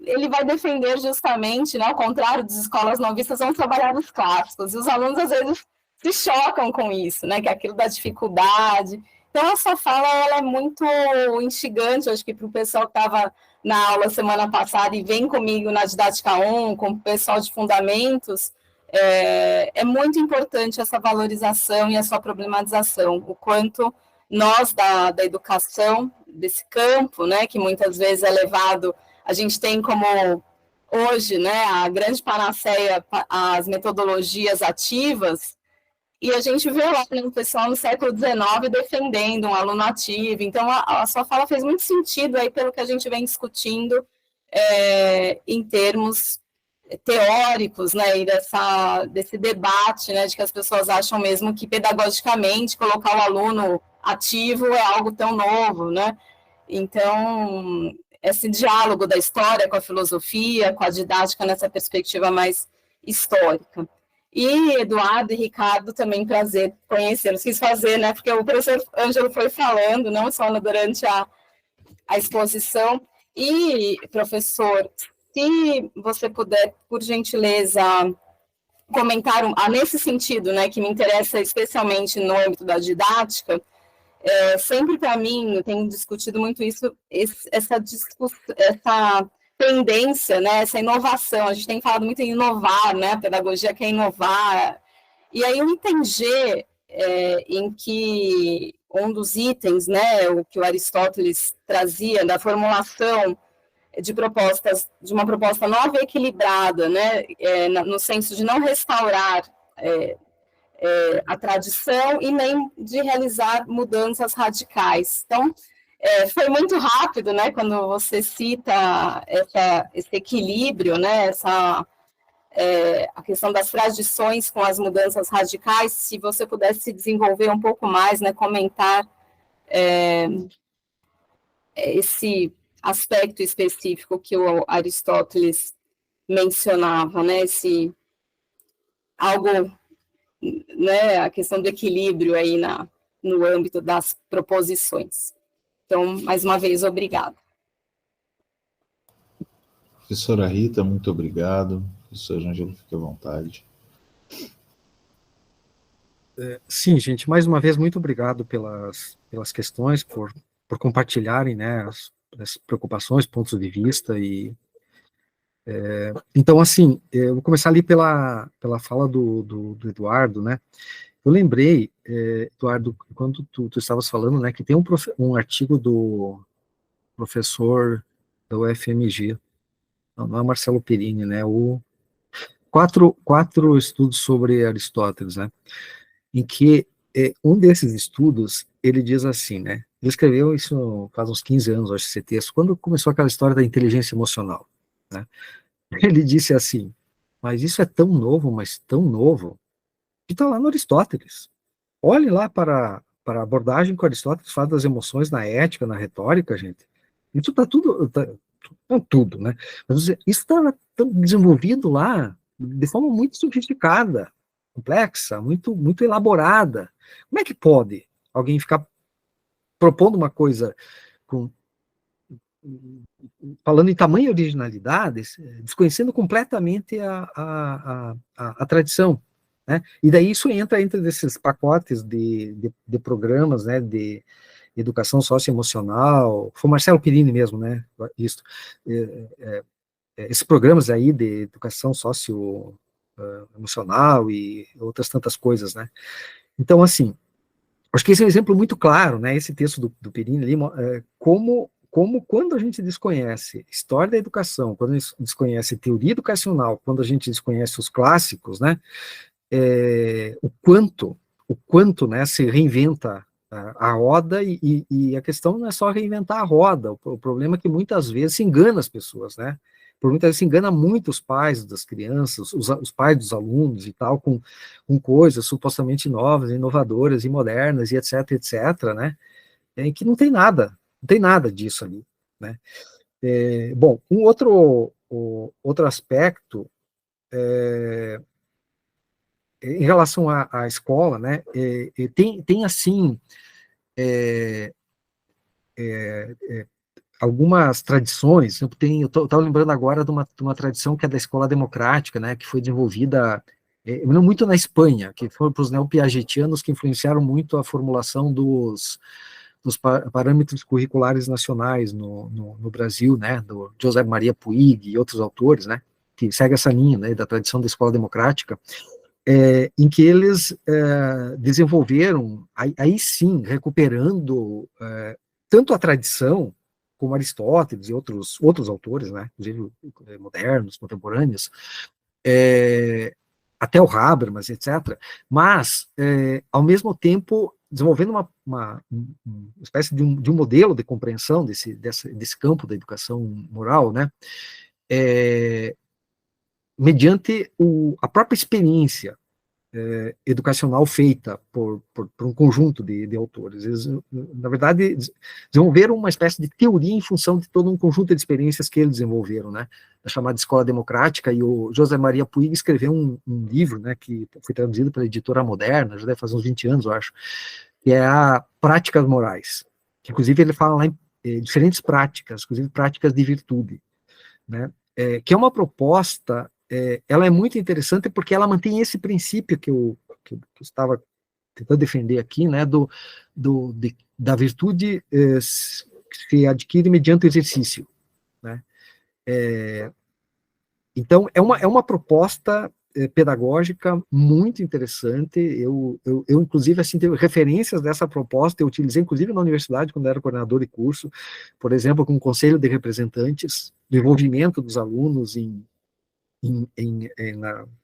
Speaker 7: ele vai defender justamente, né, ao contrário das escolas novistas, vão trabalhar nos clássicos, e os alunos às vezes se chocam com isso, né, que é aquilo da dificuldade. Então, essa fala ela é muito instigante, acho que para o pessoal que estava na aula semana passada e vem comigo na Didática 1, com o pessoal de fundamentos, é muito importante essa valorização e a sua problematização, o quanto nós da educação, desse campo, né, que muitas vezes é levado, a gente tem como hoje, né, a grande panaceia, as metodologias ativas, e a gente vê lá o pessoal no século XIX defendendo um aluno ativo. Então, a sua fala fez muito sentido aí pelo que a gente vem discutindo em termos teóricos, né, e desse debate, né, de que as pessoas acham mesmo que pedagogicamente colocar o aluno ativo é algo tão novo, né? Então, esse diálogo da história com a filosofia, com a didática nessa perspectiva mais histórica. E Eduardo e Ricardo, também prazer conhecê-los, quis fazer, né, porque o professor Ângelo foi falando, não só durante a exposição. E, professor, se você puder, por gentileza, comentar nesse sentido, né, que me interessa especialmente no âmbito da didática, sempre para mim, eu tenho discutido muito isso, essa tendência, né, essa inovação, a gente tem falado muito em inovar, né, a pedagogia quer inovar, e aí o Entender, em que um dos itens, né, o que o Aristóteles trazia da formulação de uma proposta nova e equilibrada, né, no senso de não restaurar a tradição e nem de realizar mudanças radicais. Então, foi muito rápido, né, quando você cita esse equilíbrio, né, a questão das tradições com as mudanças radicais, se você pudesse desenvolver um pouco mais, né, comentar esse aspecto específico que o Aristóteles mencionava, né, né, a questão do equilíbrio aí no âmbito das proposições. Então, mais uma vez, obrigada.
Speaker 3: Professora Rita, muito obrigado. Professor Ângelo, fique à vontade.
Speaker 2: Sim, gente, mais uma vez, muito obrigado pelas questões, por compartilharem, né, essas preocupações, pontos de vista, e então, assim, eu vou começar ali pela fala do Eduardo, né? Eu lembrei, Eduardo, quando tu estavas falando, né, que tem um artigo do professor da UFMG, não é Marcelo Perini, né, quatro estudos sobre Aristóteles, né, em que um desses estudos, ele diz assim, né, ele escreveu isso faz uns 15 anos, acho, esse texto, quando começou aquela história da inteligência emocional, né, ele disse assim, mas isso é tão novo, mas tão novo, que está lá no Aristóteles. Olhe lá para a abordagem que Aristóteles faz das emoções na ética, na retórica, gente. Isso está tudo, não tudo, né? Mas isso está desenvolvido lá de forma muito sofisticada, complexa, muito elaborada. Como é que pode alguém ficar propondo uma coisa falando em tamanha originalidade, desconhecendo completamente a tradição? Né? E daí isso entra entre esses pacotes de programas, né, de educação socioemocional, foi o Marcelo Perini mesmo, né, isso, esses programas aí de educação socioemocional e outras tantas coisas, né. Então, assim, acho que esse é um exemplo muito claro, né, esse texto do Perini ali, como quando a gente desconhece história da educação, quando a gente desconhece teoria educacional, quando a gente desconhece os clássicos, né, o quanto, né, se reinventa a roda, e a questão não é só reinventar a roda, o problema é que muitas vezes se engana as pessoas, né, por muitas vezes se engana muito os pais das crianças, os pais dos alunos e tal, com coisas supostamente novas, inovadoras e modernas, e etc, né, que não tem nada disso ali, né. Bom, outro aspecto, em relação à escola, né, tem assim, algumas tradições. Eu estava lembrando agora de uma tradição que é da escola democrática, né, que foi desenvolvida muito na Espanha, que foram para os neopiagetianos, que influenciaram muito a formulação dos parâmetros curriculares nacionais no Brasil, né, do José Maria Puig e outros autores, né, que segue essa linha, né, da tradição da escola democrática, em que eles desenvolveram, aí sim, recuperando tanto a tradição, como Aristóteles e outros autores, né, inclusive modernos, contemporâneos, até o Habermas, etc., mas, ao mesmo tempo, desenvolvendo uma espécie de um modelo de compreensão desse campo da educação moral, né, mediante a própria experiência educacional feita por um conjunto de autores. Eles, na verdade, desenvolveram uma espécie de teoria em função de todo um conjunto de experiências que eles desenvolveram, né, da chamada escola democrática, e o José Maria Puig escreveu um livro, né, que foi traduzido pela editora Moderna, já deve fazer uns 20 anos, eu acho, que é a Práticas Morais, que inclusive ele fala lá em diferentes práticas, inclusive práticas de virtude, né, que é uma proposta. Ela é muito interessante porque ela mantém esse princípio que eu estava tentando defender aqui, né, da virtude que se adquire mediante o exercício, né. Então, é uma proposta pedagógica muito interessante. Eu inclusive, assim, tenho referências dessa proposta, eu utilizei, inclusive, na universidade, quando era coordenador de curso, por exemplo, com o conselho de representantes, do envolvimento dos alunos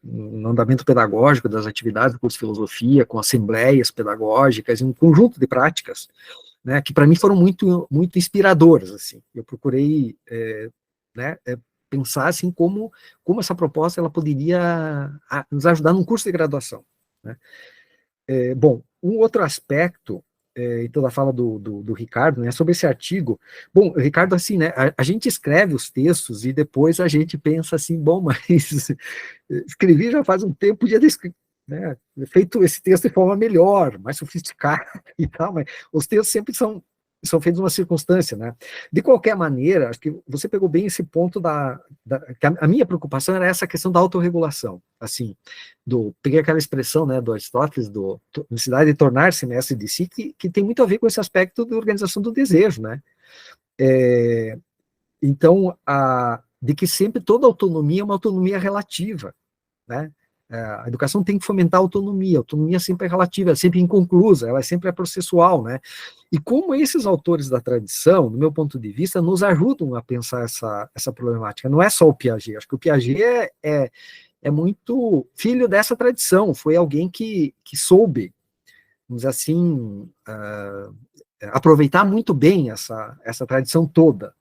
Speaker 2: no andamento pedagógico das atividades do curso de filosofia, com assembleias pedagógicas, um conjunto de práticas, né, que para mim foram muito inspiradoras, assim. Eu procurei né, pensar assim como essa proposta ela poderia nos ajudar num curso de graduação, né. Bom, um outro aspecto, então, da fala do Ricardo, né, sobre esse artigo. Bom, Ricardo, assim, né, a gente escreve os textos e depois a gente pensa assim, bom, mas escrevi já faz um tempo, podia ter né, feito esse texto de forma melhor, mais sofisticada e tal, mas os textos sempre são feitos numa circunstância, né. De qualquer maneira, acho que você pegou bem esse ponto que a minha preocupação era essa questão da autorregulação, assim, peguei aquela expressão, né, do Aristóteles, necessidade de tornar-se mestre de si, que tem muito a ver com esse aspecto da organização do desejo, né. Então, de que sempre toda autonomia é uma autonomia relativa, né? A educação tem que fomentar a autonomia sempre é relativa, é sempre inconclusa, ela sempre é processual, né? E como esses autores da tradição, do meu ponto de vista, nos ajudam a pensar essa problemática. Não é só o Piaget, acho que o Piaget é muito filho dessa tradição, foi alguém que soube, vamos dizer assim, aproveitar muito bem essa tradição toda,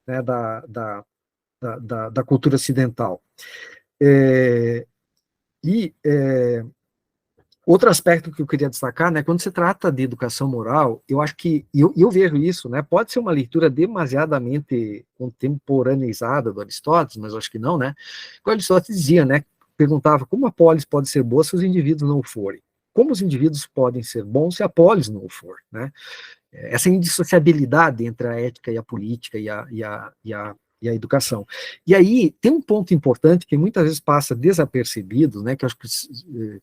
Speaker 2: né, da cultura ocidental. Outro aspecto que eu queria destacar, né, quando se trata de educação moral, eu acho que, eu vejo isso, né, pode ser uma leitura demasiadamente contemporaneizada do Aristóteles, mas eu acho que não, né, o Aristóteles dizia, né, perguntava como a polis pode ser boa se os indivíduos não o forem, como os indivíduos podem ser bons se a polis não o for, né, essa indissociabilidade entre a ética e a política e a educação. E aí, tem um ponto importante que muitas vezes passa desapercebido, né, que eu acho que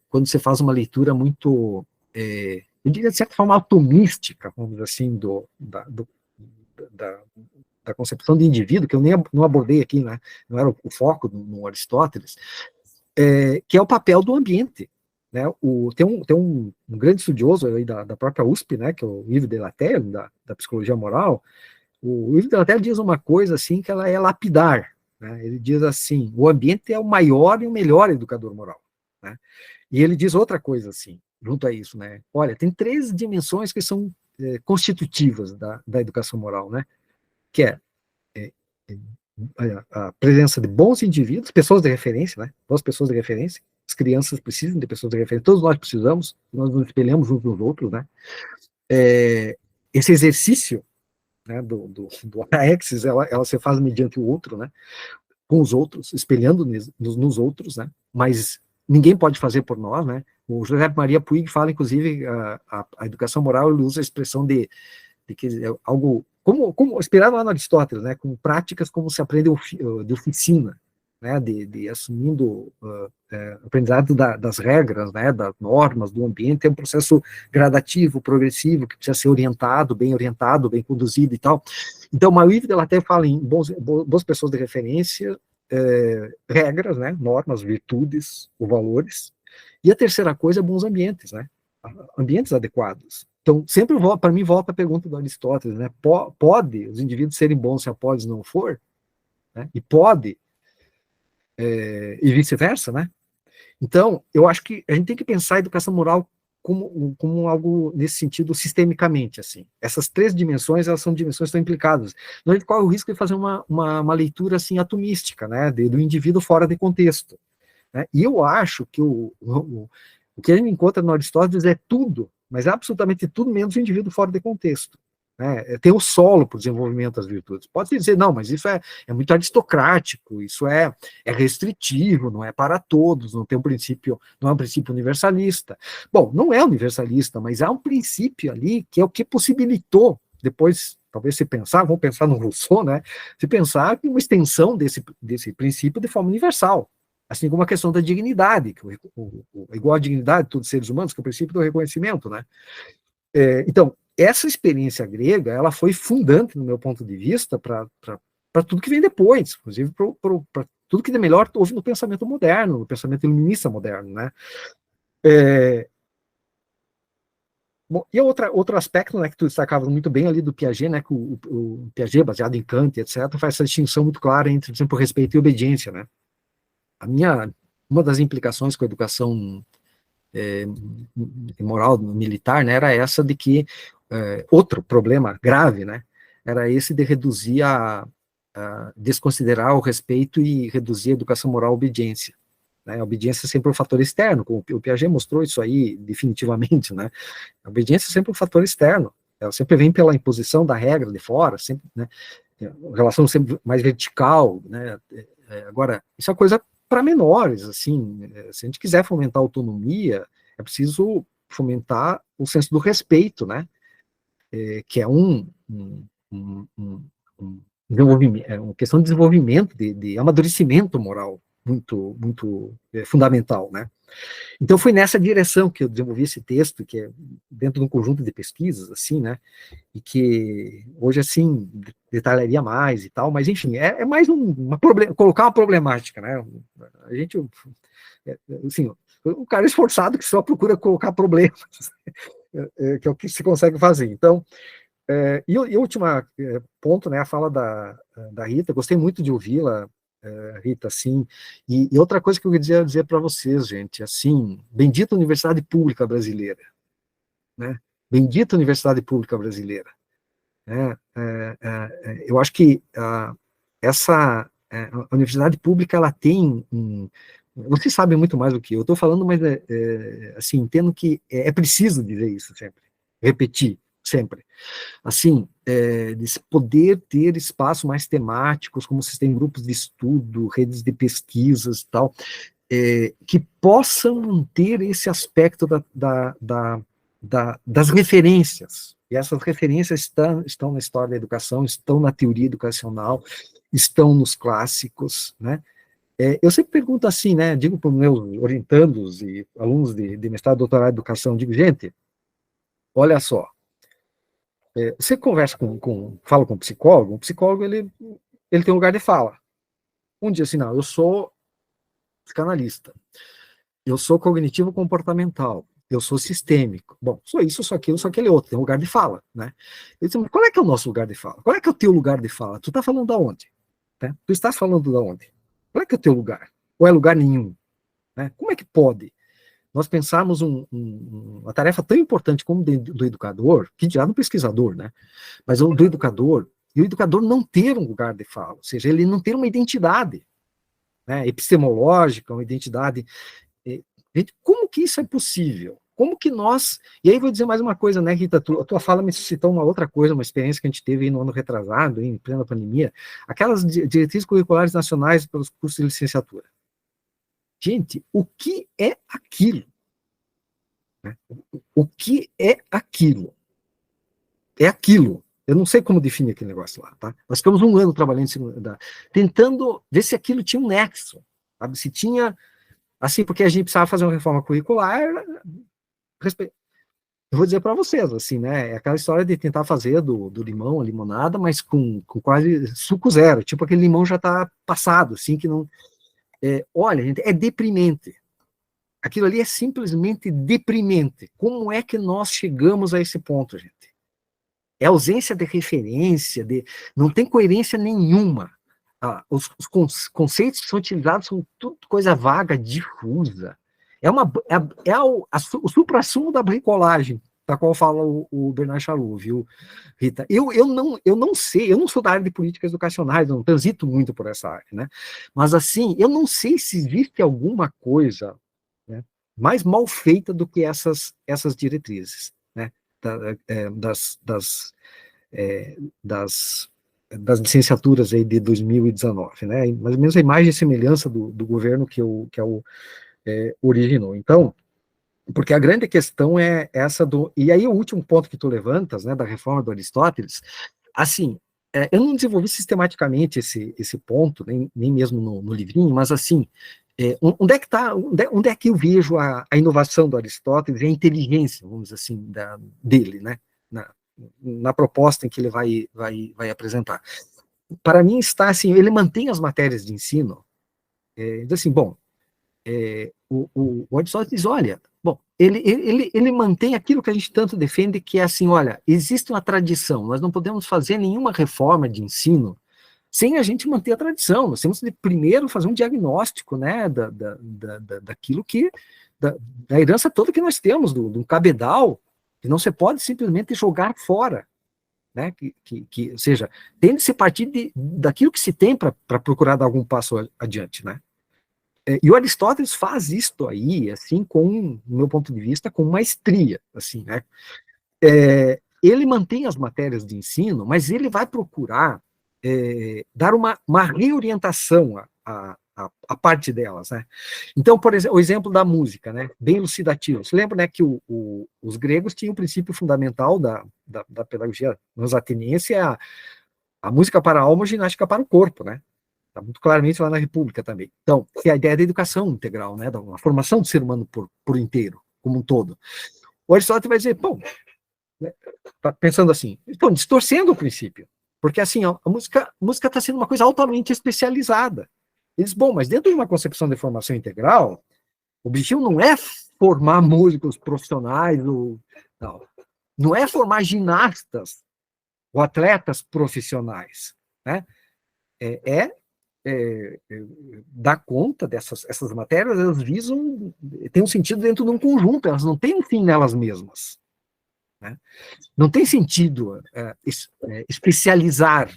Speaker 2: quando você faz uma leitura muito, eu diria de certa forma automística, vamos dizer assim, da concepção de indivíduo, que eu nem não abordei aqui, né, não era o foco no Aristóteles, que é o papel do ambiente. Né, tem um grande estudioso aí da própria USP, né, que é o Yves Delattre, da psicologia moral. O Yves Delattre diz uma coisa assim que ela é lapidar, né? Ele diz assim: o ambiente é o maior e o melhor educador moral, né? E ele diz outra coisa assim, junto a isso, né? Olha, tem 3 dimensões que são constitutivas da educação moral, né? Que é a presença de bons indivíduos, pessoas de referência, né? Boas pessoas de referência. As crianças precisam de pessoas de referência, todos nós precisamos, nós nos espelhamos uns nos outros, né? Esse exercício, né, do aexis, ela se faz mediante o outro, né? Com os outros, espelhando nos outros, né? Mas ninguém pode fazer por nós, né? O José Maria Puig fala, inclusive, a educação moral, ele usa a expressão de que é algo como inspirado lá no Aristóteles, né, com práticas como se aprende de oficina, né, de assumindo aprendizado das regras, né, das normas do ambiente, é um processo gradativo, progressivo, que precisa ser orientado, bem conduzido e tal. Então, o Yves Delattre fala em boas pessoas de referência, regras, né, normas, virtudes, ou valores, e a terceira coisa é bons ambientes, né, ambientes adequados. Então, sempre para mim volta a pergunta do Aristóteles, né? Pode os indivíduos serem bons se a polis não for? Né? E pode, e vice-versa, né? Então, eu acho que a gente tem que pensar a educação moral como algo nesse sentido sistemicamente, assim. Essas 3 dimensões, elas são dimensões que estão implicadas. Então, a gente corre o risco de fazer uma leitura, assim, atomística, né? Do indivíduo fora de contexto. Né? E eu acho que o que a gente encontra no Aristóteles é tudo, mas absolutamente tudo menos o indivíduo fora de contexto. Né? Tem o solo para o desenvolvimento das virtudes. Pode dizer, não, mas isso é muito aristocrático, isso é restritivo, não é para todos, não é um princípio universalista. Bom, não é universalista, mas há um princípio ali que é o que possibilitou, depois, talvez vamos pensar no Rousseau, né? Se pensar em uma extensão desse princípio de forma universal. Assim como a questão da dignidade, que igual a dignidade de todos os seres humanos, que é o princípio do reconhecimento, né? Então, essa experiência grega, ela foi fundante, no meu ponto de vista, para tudo que vem depois, inclusive para tudo que de melhor houve no pensamento moderno, no pensamento iluminista moderno, né? Bom, e outro aspecto, né, que tu destacava muito bem ali do Piaget, né, que o Piaget, baseado em Kant, etc., faz essa distinção muito clara entre, por exemplo, respeito e obediência, né? Uma das implicações com a educação moral militar, né, era essa de que outro problema grave, né, era esse de reduzir desconsiderar o respeito e reduzir a educação moral à obediência. Né, a obediência é sempre um fator externo, como o Piaget mostrou isso aí definitivamente, né, a obediência é sempre um fator externo, ela sempre vem pela imposição da regra de fora, sempre, né, relação sempre mais vertical, né, agora, isso é uma coisa para menores, assim, se a gente quiser fomentar a autonomia, é preciso fomentar o senso do respeito, né, que é desenvolvimento, uma questão de desenvolvimento, de amadurecimento moral, muito fundamental, né? Então foi nessa direção que eu desenvolvi esse texto, que é dentro de um conjunto de pesquisas, assim, né? E que hoje, assim, detalharia mais e tal, mas enfim, é mais colocar uma problemática, né? A gente, assim, o cara esforçado que só procura colocar problemas, que é o que se consegue fazer. Então, e o último ponto, né, a fala da Rita, gostei muito de ouvi-la, Rita, assim, e outra coisa que eu queria dizer para vocês, gente, assim, bendita Universidade Pública Brasileira, né, bendita Universidade Pública Brasileira, né, eu acho que a Universidade Pública, ela tem vocês sabem muito mais do que eu estou falando, mas, assim, entendo que é preciso dizer isso sempre, repetir, sempre. Assim, de poder ter espaços mais temáticos, como vocês têm grupos de estudo, redes de pesquisas e tal, que possam manter esse aspecto das referências. E essas referências estão na história da educação, estão na teoria educacional, estão nos clássicos, né? Eu sempre pergunto assim, né? Digo para os meus orientandos e alunos de mestrado e doutorado em educação, digo, gente, olha só, você conversa fala com um psicólogo ele tem um lugar de fala. Um dia assim, não, eu sou psicanalista, eu sou cognitivo comportamental, eu sou sistêmico. Bom, sou isso, sou aquilo, sou aquele outro, tem um lugar de fala, né? Eu disse, qual é que é o nosso lugar de fala? Qual é que é o teu lugar de fala? Tu está falando da onde? Né? Tu estás falando da onde? Qual é que é o teu lugar? Ou é lugar nenhum? Né? Como é que pode nós pensarmos uma tarefa tão importante como do educador, que dirá do pesquisador, né? Mas do educador, e o educador não ter um lugar de fala, ou seja, ele não ter uma identidade, né, epistemológica, uma identidade. Como que isso é possível? Como que nós... E aí vou dizer mais uma coisa, né, Rita? A tua fala me suscitou uma outra coisa, uma experiência que a gente teve aí no ano retrasado, em plena pandemia, aquelas diretrizes curriculares nacionais para os cursos de licenciatura. Gente, o que é aquilo? O que é aquilo? É aquilo. Eu não sei como definir aquele negócio lá, tá? Nós ficamos um ano trabalhando tentando ver se aquilo tinha um nexo, sabe? Se tinha, assim, porque a gente precisava fazer uma reforma curricular. Eu vou dizer para vocês, assim, né? É aquela história de tentar fazer do limão a limonada, mas com quase suco zero. Tipo, aquele limão já está passado, assim, que não. Olha, gente, é deprimente. Aquilo ali é simplesmente deprimente. Como é que nós chegamos a esse ponto, gente? É ausência de referência, não tem coerência nenhuma. Os conceitos que são utilizados são tudo coisa vaga, difusa. O suprassumo da bricolagem, da qual fala o Bernard Chaloux, viu, Rita? Eu não sei, eu não sou da área de políticas educacionais, eu não transito muito por essa área, né? Mas, assim, eu não sei se existe alguma coisa, né, mais mal feita do que essas diretrizes, né, das licenciaturas aí de 2019, né, mais ou menos a imagem e semelhança do governo que originou. Então, porque a grande questão é essa e aí o último ponto que tu levantas, né, da reforma do Aristóteles, assim, eu não desenvolvi sistematicamente esse ponto, nem mesmo no livrinho, mas, assim, onde é que eu vejo a inovação do Aristóteles e a inteligência, vamos dizer assim, dele, né, na proposta em que ele vai apresentar. Para mim está, assim, ele mantém as matérias de ensino, diz assim, bom, o Aristóteles diz, olha, bom, ele mantém aquilo que a gente tanto defende, que é assim, olha, existe uma tradição, nós não podemos fazer nenhuma reforma de ensino sem a gente manter a tradição, nós temos de primeiro fazer um diagnóstico, né, daquilo da herança toda que nós temos, do cabedal, que não se pode simplesmente jogar fora, né, ou seja, tem de se partir daquilo que se tem para procurar dar algum passo adiante, né. E o Aristóteles faz isto aí, assim, no meu ponto de vista, com maestria, assim, né. Ele mantém as matérias de ensino, mas ele vai procurar dar uma reorientação a parte delas, né. Então, por exemplo, o exemplo da música, né, bem elucidativo. Você lembra, né, que os gregos tinham o princípio fundamental da pedagogia nos atenienses, a música para a alma, a ginástica para o corpo, né. Está muito claramente lá na República também. Então, que é a ideia da educação integral, né, da uma formação do ser humano por inteiro, como um todo. O Aristóteles vai dizer, bom, né, tá pensando assim, estão distorcendo o princípio, porque assim, a música está sendo uma coisa altamente especializada. Eles, bom, mas dentro de uma concepção de formação integral, o objetivo não é formar músicos profissionais, não é formar ginastas ou atletas profissionais, né? É dar conta essas matérias, elas visam, tem um sentido dentro de um conjunto, elas não têm um fim nelas mesmas. Né? Não tem sentido especializar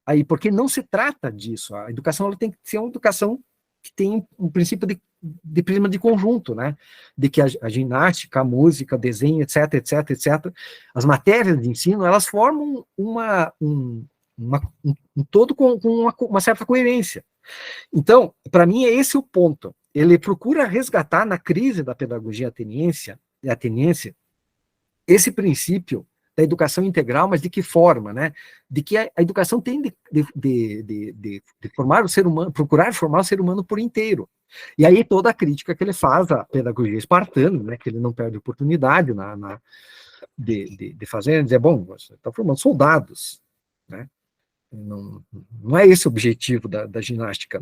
Speaker 2: aí, porque não se trata disso. A educação ela tem que ser uma educação que tem um princípio de prisma de conjunto, né? De que a ginástica, a música, o desenho, etc, etc, etc, as matérias de ensino, elas formam um todo com uma certa coerência. Então, para mim, é esse o ponto. Ele procura resgatar na crise da pedagogia ateniense esse princípio da educação integral, mas de que forma, né? De que a educação tem de formar o ser humano, procurar formar o ser humano por inteiro. E aí toda a crítica que ele faz à pedagogia espartana, né? Que ele não perde oportunidade de fazer, dizer, bom, você está formando soldados, né? Não é esse o objetivo da ginástica,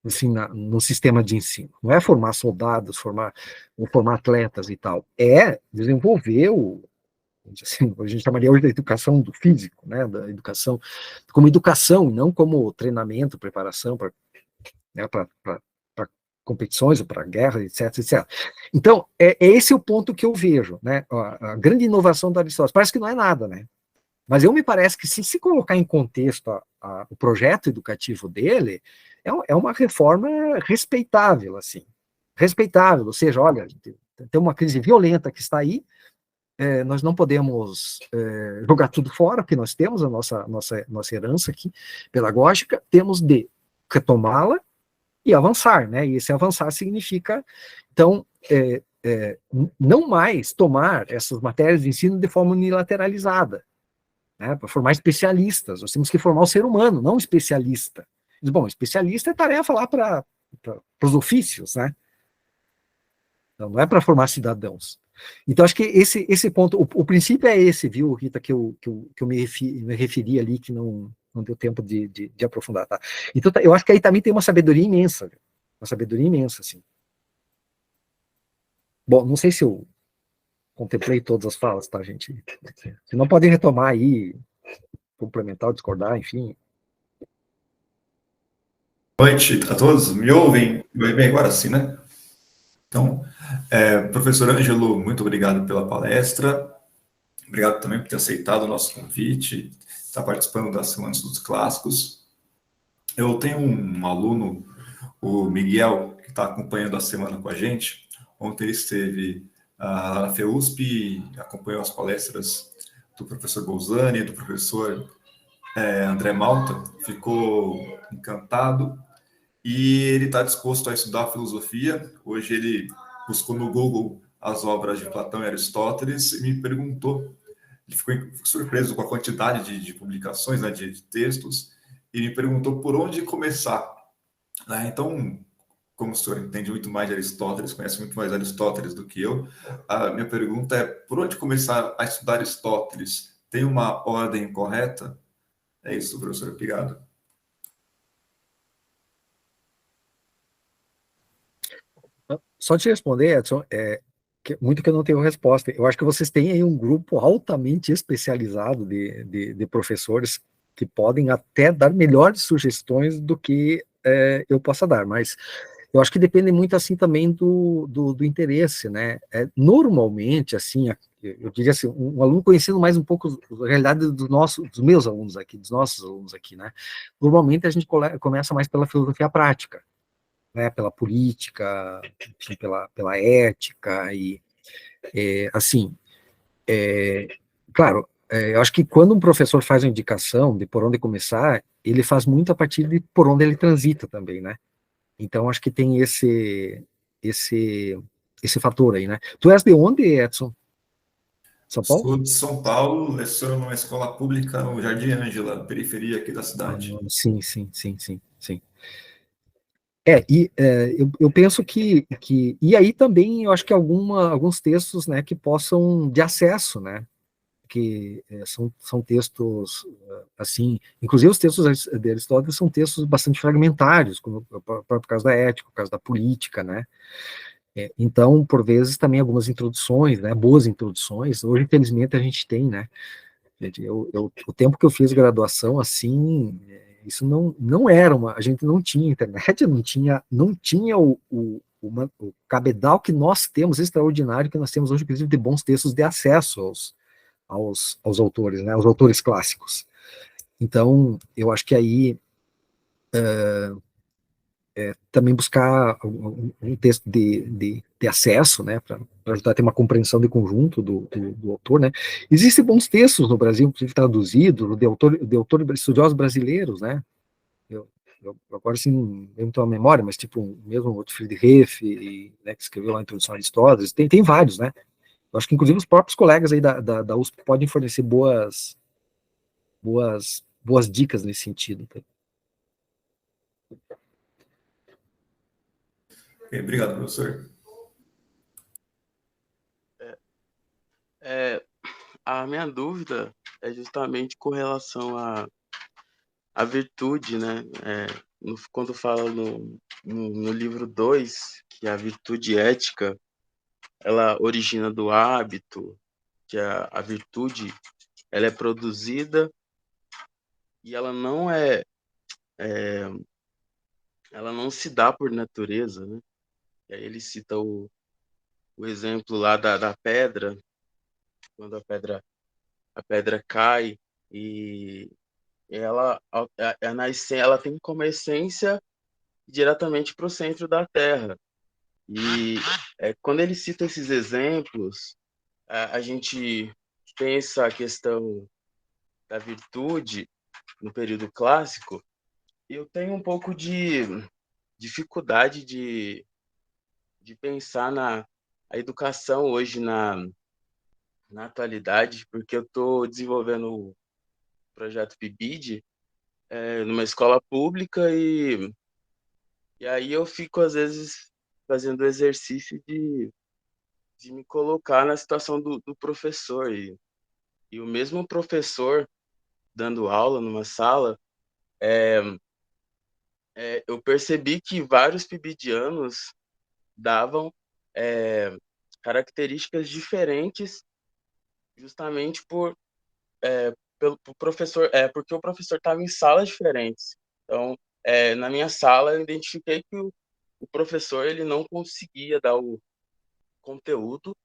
Speaker 2: assim, no sistema de ensino. Não é formar soldados, formar atletas e tal. É desenvolver assim, a gente chamaria hoje da educação do físico, né, da educação como educação, não como treinamento, preparação para competições ou para guerra, etc, etc. Então, esse o ponto que eu vejo, né, a grande inovação da Aristóteles. Parece que não é nada, né, mas me parece que se colocar em contexto o projeto educativo dele, é uma reforma respeitável, assim, respeitável, ou seja, olha, tem uma crise violenta que está aí, nós não podemos jogar tudo fora, porque nós temos a nossa herança aqui, pedagógica, temos de retomá-la e avançar, né? E esse avançar significa, então, não mais tomar essas matérias de ensino de forma unilateralizada, né? Para formar especialistas, nós temos que formar o ser humano, não especialista. Bom, especialista é tarefa lá para os ofícios, né? Então, não é para formar cidadãos. Então, acho que esse ponto, o princípio é esse, viu, Rita, que eu me referi ali, que não deu tempo de aprofundar, tá? Então, eu acho que aí também tem uma sabedoria imensa, assim. Bom, não sei se eu contemplei todas as falas, tá, gente? Se não, podem retomar aí, complementar ou discordar, enfim.
Speaker 8: Boa noite a todos, me ouvem? Bem, agora sim, né? Então, professor Ângelo, muito obrigado pela palestra, obrigado também por ter aceitado o nosso convite, estar participando da Semana de Estudos Clássicos. Eu tenho um aluno, o Miguel, que está acompanhando a semana com a gente. Ontem ele esteve lá na FEUSP e acompanhou as palestras do professor Bolzani, do professor André Malta, ficou encantado. E ele está disposto a estudar filosofia. Hoje ele buscou no Google as obras de Platão e Aristóteles e me perguntou, ele ficou surpreso com a quantidade de publicações, né, de textos, e me perguntou por onde começar. Né? Então, como o senhor entende muito mais de Aristóteles, conhece muito mais Aristóteles do que eu, a minha pergunta é, por onde começar a estudar Aristóteles? Tem uma ordem correta? É isso, professor. Obrigado.
Speaker 2: Só te responder, Edson, muito que eu não tenho resposta. Eu acho que vocês têm aí um grupo altamente especializado de professores que podem até dar melhores sugestões do que eu possa dar, mas eu acho que depende muito, assim, também do interesse, né? Normalmente, assim, eu diria assim, um aluno conhecendo mais um pouco a realidade dos meus alunos aqui, dos nossos alunos aqui, né? Normalmente a gente começa mais pela filosofia prática, né, pela política, enfim, pela ética, e assim, claro, eu acho que quando um professor faz uma indicação de por onde começar, ele faz muito a partir de por onde ele transita também, né? Então, acho que tem esse fator aí, né? Tu és de onde, Edson? São Paulo?
Speaker 8: Sou de São Paulo, leciono numa escola pública no Jardim Ângela, periferia aqui da cidade.
Speaker 2: Sim. Eu penso que, e aí também eu acho que alguns textos, né, que possam, de acesso, né, que são textos, assim, inclusive os textos de Aristóteles são textos bastante fragmentários, como o próprio caso da ética, o caso da política, né, então, por vezes, também algumas introduções, né, boas introduções, hoje, infelizmente, a gente tem, né, o tempo que eu fiz graduação, assim, isso não era a gente não tinha internet, não tinha o cabedal que nós temos, extraordinário, que nós temos hoje, inclusive, de bons textos de acesso aos autores, né, aos autores clássicos. Então, eu acho que aí também buscar um texto de acesso, né, para ajudar a ter uma compreensão de conjunto do autor, né. Existem bons textos no Brasil, inclusive traduzidos, de autores estudiosos brasileiros, né. Eu agora, assim, não tenho muita memória, mas tipo, mesmo o Friedrich Reff, né, que escreveu lá a Introdução a Aristóteles, tem vários, né. Eu acho que, inclusive, os próprios colegas aí da USP podem fornecer boas dicas nesse sentido. Tá?
Speaker 8: Obrigado, professor.
Speaker 9: A minha dúvida é justamente com relação à virtude, né? Quando fala no livro 2, que a virtude ética, ela origina do hábito, que a virtude, ela é produzida e ela não ela não se dá por natureza, né? E aí ele cita o exemplo lá da pedra, quando a pedra cai e ela tem como essência diretamente para o centro da Terra. E quando ele cita esses exemplos, a gente pensa a questão da virtude no período clássico, e eu tenho um pouco de dificuldade de pensar a educação hoje na atualidade, porque eu estou desenvolvendo o projeto PIBID numa escola pública e aí eu fico, às vezes, fazendo o exercício de me colocar na situação do professor. E o mesmo professor dando aula numa sala, eu percebi que vários pibidianos davam características diferentes justamente pelo professor, porque o professor estava em salas diferentes. Então, na minha sala, eu identifiquei que o professor ele não conseguia dar o conteúdo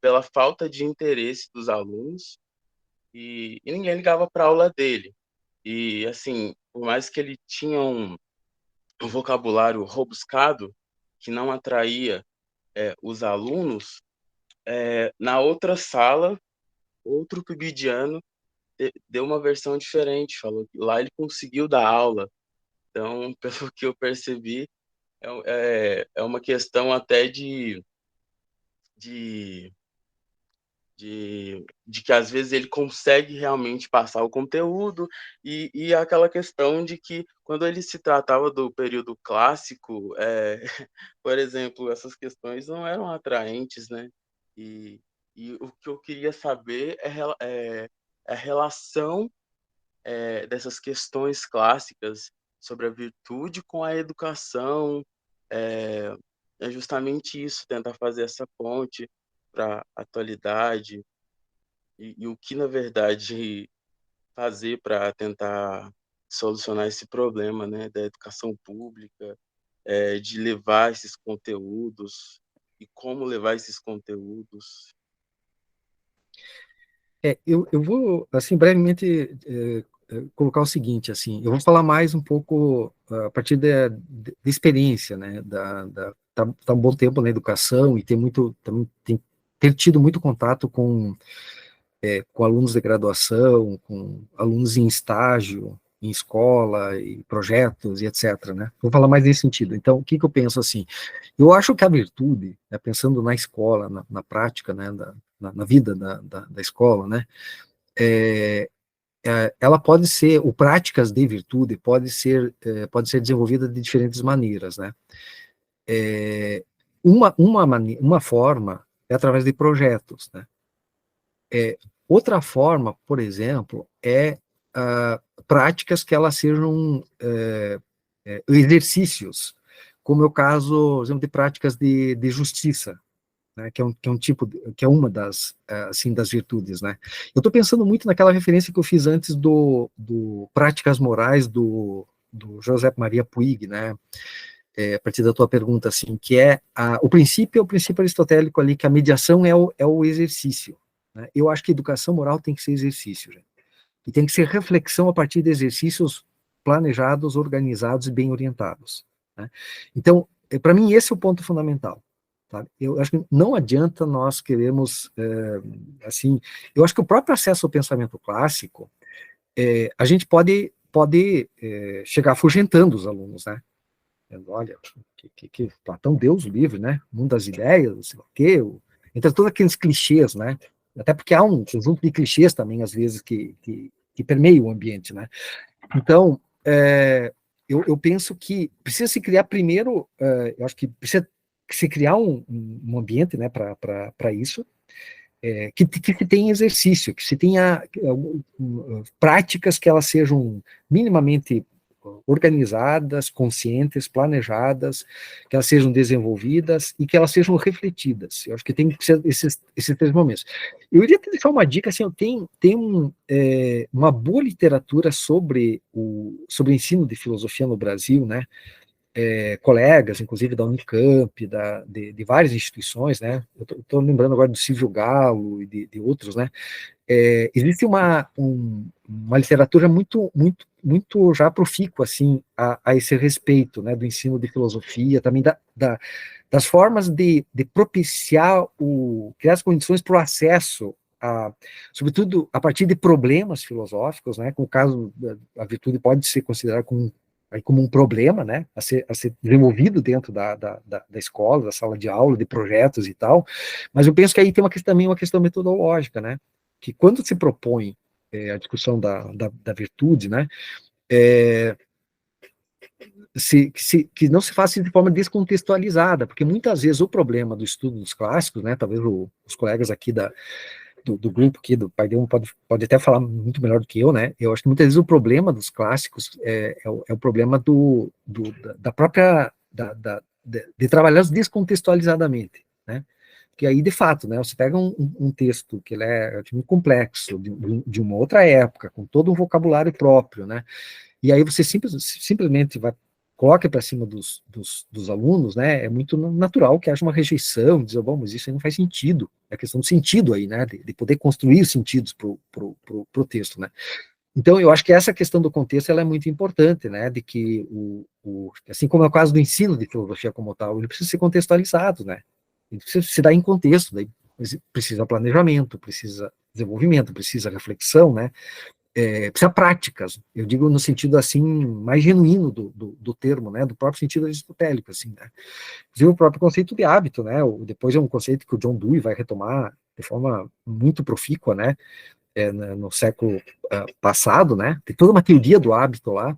Speaker 9: pela falta de interesse dos alunos e ninguém ligava para a aula dele. E, assim, por mais que ele tinha um vocabulário robuscado, que não atraía os alunos, na outra sala, outro pibidiano deu uma versão diferente, falou que lá ele conseguiu dar aula. Então, pelo que eu percebi, é uma questão até de que às vezes ele consegue realmente passar o conteúdo e aquela questão de que quando ele se tratava do período clássico, por exemplo, essas questões não eram atraentes, né? E o que eu queria saber é a relação dessas questões clássicas sobre a virtude com a educação, é justamente isso, tentar fazer essa ponte para a atualidade e o que, na verdade, fazer para tentar solucionar esse problema, né, da educação pública, de levar esses conteúdos e como levar esses conteúdos.
Speaker 2: Eu vou, assim, brevemente colocar o seguinte, assim, eu vou falar mais um pouco a partir da experiência, né, tá um bom tempo na educação e ter tido muito contato com alunos de graduação, com alunos em estágio, em escola, e projetos, e etc., né? Vou falar mais nesse sentido. Então, o que eu penso, assim? Eu acho que a virtude, né, pensando na escola, na prática, né, na vida da escola, né? Ela pode ser, o práticas de virtude pode ser desenvolvida de diferentes maneiras, né? Uma forma é através de projetos, né? Outra forma, por exemplo, práticas que elas sejam exercícios, como é o caso, por exemplo, de práticas de justiça, né, que é um tipo, que é uma das, assim, das virtudes, né. Eu estou pensando muito naquela referência que eu fiz antes do Práticas Morais do José Maria Puig, né, a partir da tua pergunta, assim, que é o princípio aristotélico ali, que a mediação é o exercício, né. Eu acho que educação moral tem que ser exercício, gente. E tem que ser reflexão a partir de exercícios planejados, organizados e bem orientados, né. Então, para mim, esse é o ponto fundamental. Sabe? Eu acho que não adianta nós queremos, assim, eu acho que o próprio acesso ao pensamento clássico, a gente pode chegar afugentando os alunos, né? Olha, que Platão, Deus o livre, né? Mundo das ideias, não sei o quê, entre todos aqueles clichês, né? Até porque há um conjunto de clichês também, às vezes, que permeiam o ambiente, né? Então, eu penso que precisa se criar primeiro, eu acho que precisa se criar um ambiente, né, para isso, que se tenha exercício, que se tenha práticas que elas sejam minimamente organizadas, conscientes, planejadas, que elas sejam desenvolvidas e que elas sejam refletidas. Eu acho que tem que ser esses 3 momentos. Eu iria te deixar uma dica, assim, tem uma boa literatura sobre o ensino de filosofia no Brasil, né, colegas, inclusive da Unicamp, de várias instituições, né, eu estou lembrando agora do Silvio Galo e de outros, né, existe uma literatura muito já profícua, assim, a esse respeito, né, do ensino de filosofia, também das formas de propiciar criar as condições para o acesso sobretudo a partir de problemas filosóficos, né, com o caso, a virtude pode ser considerada como um problema, né, a ser desenvolvido dentro da escola, da sala de aula, de projetos e tal, mas eu penso que aí tem também uma questão metodológica, né, que quando se propõe a discussão da virtude, né, que não se faça de forma descontextualizada, porque muitas vezes o problema do estudo dos clássicos, né, talvez os colegas aqui do grupo aqui, do Pai de Um, pode até falar muito melhor do que eu, né, eu acho que muitas vezes o problema dos clássicos é o problema da própria, de trabalhar descontextualizadamente, né, porque aí, de fato, né, você pega um texto que ele é muito complexo, de uma outra época, com todo um vocabulário próprio, né, e aí você simplesmente coloca para cima dos alunos, né, é muito natural que haja uma rejeição, dizer, bom, mas isso aí não faz sentido, é a questão do sentido aí, né, de poder construir sentidos pro texto, né. Então, eu acho que essa questão do contexto, ela é muito importante, né, de que assim como é o caso do ensino de filosofia como tal, ele precisa ser contextualizado, né, ele precisa se dar em contexto, daí precisa planejamento, precisa desenvolvimento, precisa reflexão, né, precisa práticas, eu digo no sentido, assim, mais genuíno do termo, né, do próprio sentido aristotélico, assim, né. Inclusive o próprio conceito de hábito, né, depois é um conceito que o John Dewey vai retomar de forma muito profícua, né, no século passado, né, tem toda uma teoria do hábito lá,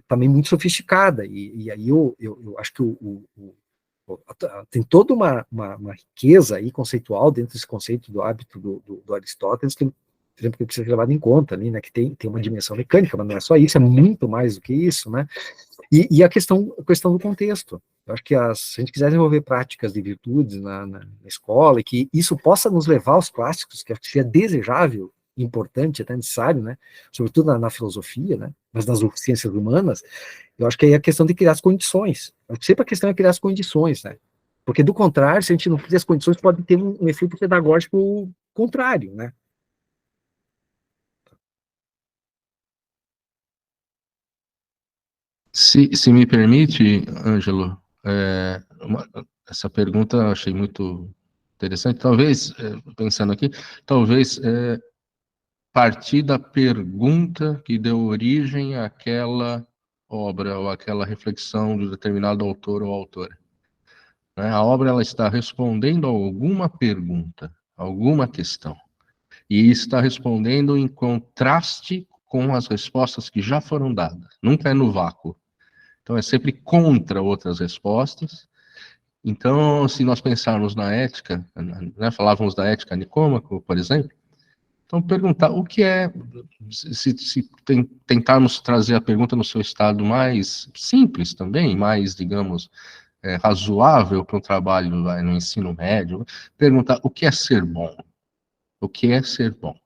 Speaker 2: também muito sofisticada, e aí eu acho que tem toda uma riqueza aí conceitual dentro desse conceito do hábito do Aristóteles, que, por exemplo, que precisa ser levado em conta ali, né, que tem uma dimensão mecânica, mas não é só isso, é muito mais do que isso, né, e a questão do contexto. Eu acho que se a gente quiser desenvolver práticas de virtudes na escola, e que isso possa nos levar aos clássicos, que acho que é desejável, importante, até necessário, né, sobretudo na filosofia, né, mas nas ciências humanas, eu acho que aí é a questão de criar as condições. Eu acho que sempre a questão é criar as condições, né, porque do contrário, se a gente não fizer as condições, pode ter um efeito pedagógico contrário, né.
Speaker 1: Se me permite, Ângelo, essa pergunta eu achei muito interessante. Talvez, pensando aqui, talvez partir da pergunta que deu origem àquela obra ou àquela reflexão de determinado autor ou autora. né? A obra ela está respondendo a alguma pergunta, alguma questão. E está respondendo em contraste com as respostas que já foram dadas. Nunca é no vácuo. Então, é sempre contra outras respostas. Então, se nós pensarmos na ética, né, falávamos da ética nicômaco, por exemplo, então perguntar o que é, se tentarmos trazer a pergunta no seu estado mais simples também, mais, digamos, razoável para um trabalho no ensino médio, perguntar o que é ser bom? O que é ser bom?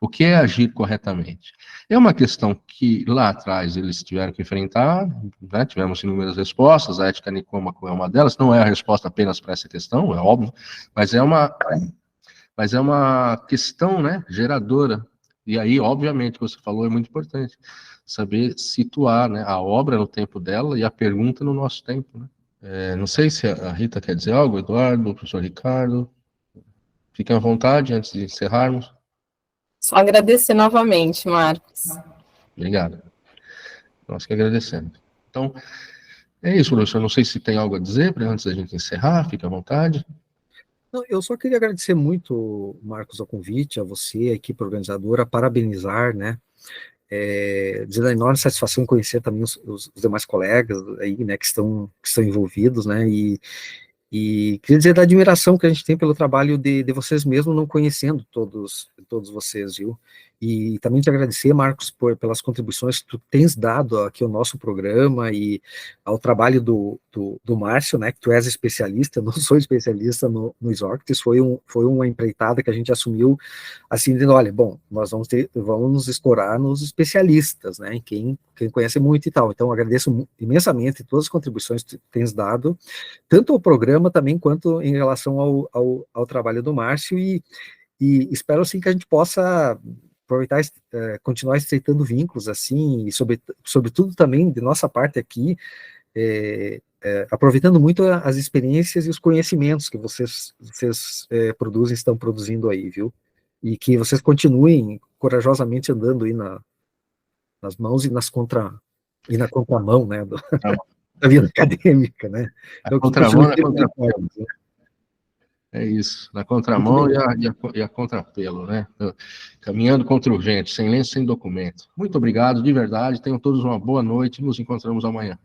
Speaker 1: O que é agir corretamente? É uma questão que lá atrás eles tiveram que enfrentar, né? Tivemos inúmeras respostas, a ética nicômaco é uma delas, não é a resposta apenas para essa questão, é óbvio, mas é uma questão, né, geradora. E aí, obviamente, o que você falou é muito importante, saber situar, né, a obra no tempo dela e a pergunta no nosso tempo. Né? Não sei se a Rita quer dizer algo, Eduardo, o professor Ricardo. Fiquem à vontade antes de encerrarmos.
Speaker 7: Só agradecer novamente, Marcos.
Speaker 1: Obrigado. Nós que agradecemos. Então, é isso, professor. Não sei se tem algo a dizer antes da gente encerrar, fique à vontade.
Speaker 2: Não, eu só queria agradecer muito, Marcos, ao convite, a você, a equipe organizadora, parabenizar, né? Dizer a enorme satisfação em conhecer também os demais colegas aí, né, que estão envolvidos, né? E queria dizer da admiração que a gente tem pelo trabalho de vocês mesmos, não conhecendo todos vocês, viu? E também te agradecer, Marcos, pelas contribuições que tu tens dado aqui ao nosso programa e ao trabalho do Márcio, né, que tu és especialista, eu não sou especialista no Isócrates, foi uma empreitada que a gente assumiu, assim, dizendo, olha, bom, nós vamos nos escorar nos especialistas, né, em quem conhece muito e tal. Então, agradeço imensamente todas as contribuições que tu tens dado, tanto ao programa também, quanto em relação ao trabalho do Márcio, e espero, assim, que a gente possa aproveitar, continuar estreitando vínculos, assim, e sobretudo também, de nossa parte aqui, aproveitando muito as experiências e os conhecimentos que vocês estão produzindo aí, viu? E que vocês continuem corajosamente andando aí nas mãos e na contramão, né, da vida acadêmica, né?
Speaker 1: A contramão na contrapelo. É isso, na contramão e a contrapelo, né? Caminhando contra o vento, sem lenço, sem documento. Muito obrigado, de verdade. Tenham todos uma boa noite. Nos encontramos amanhã.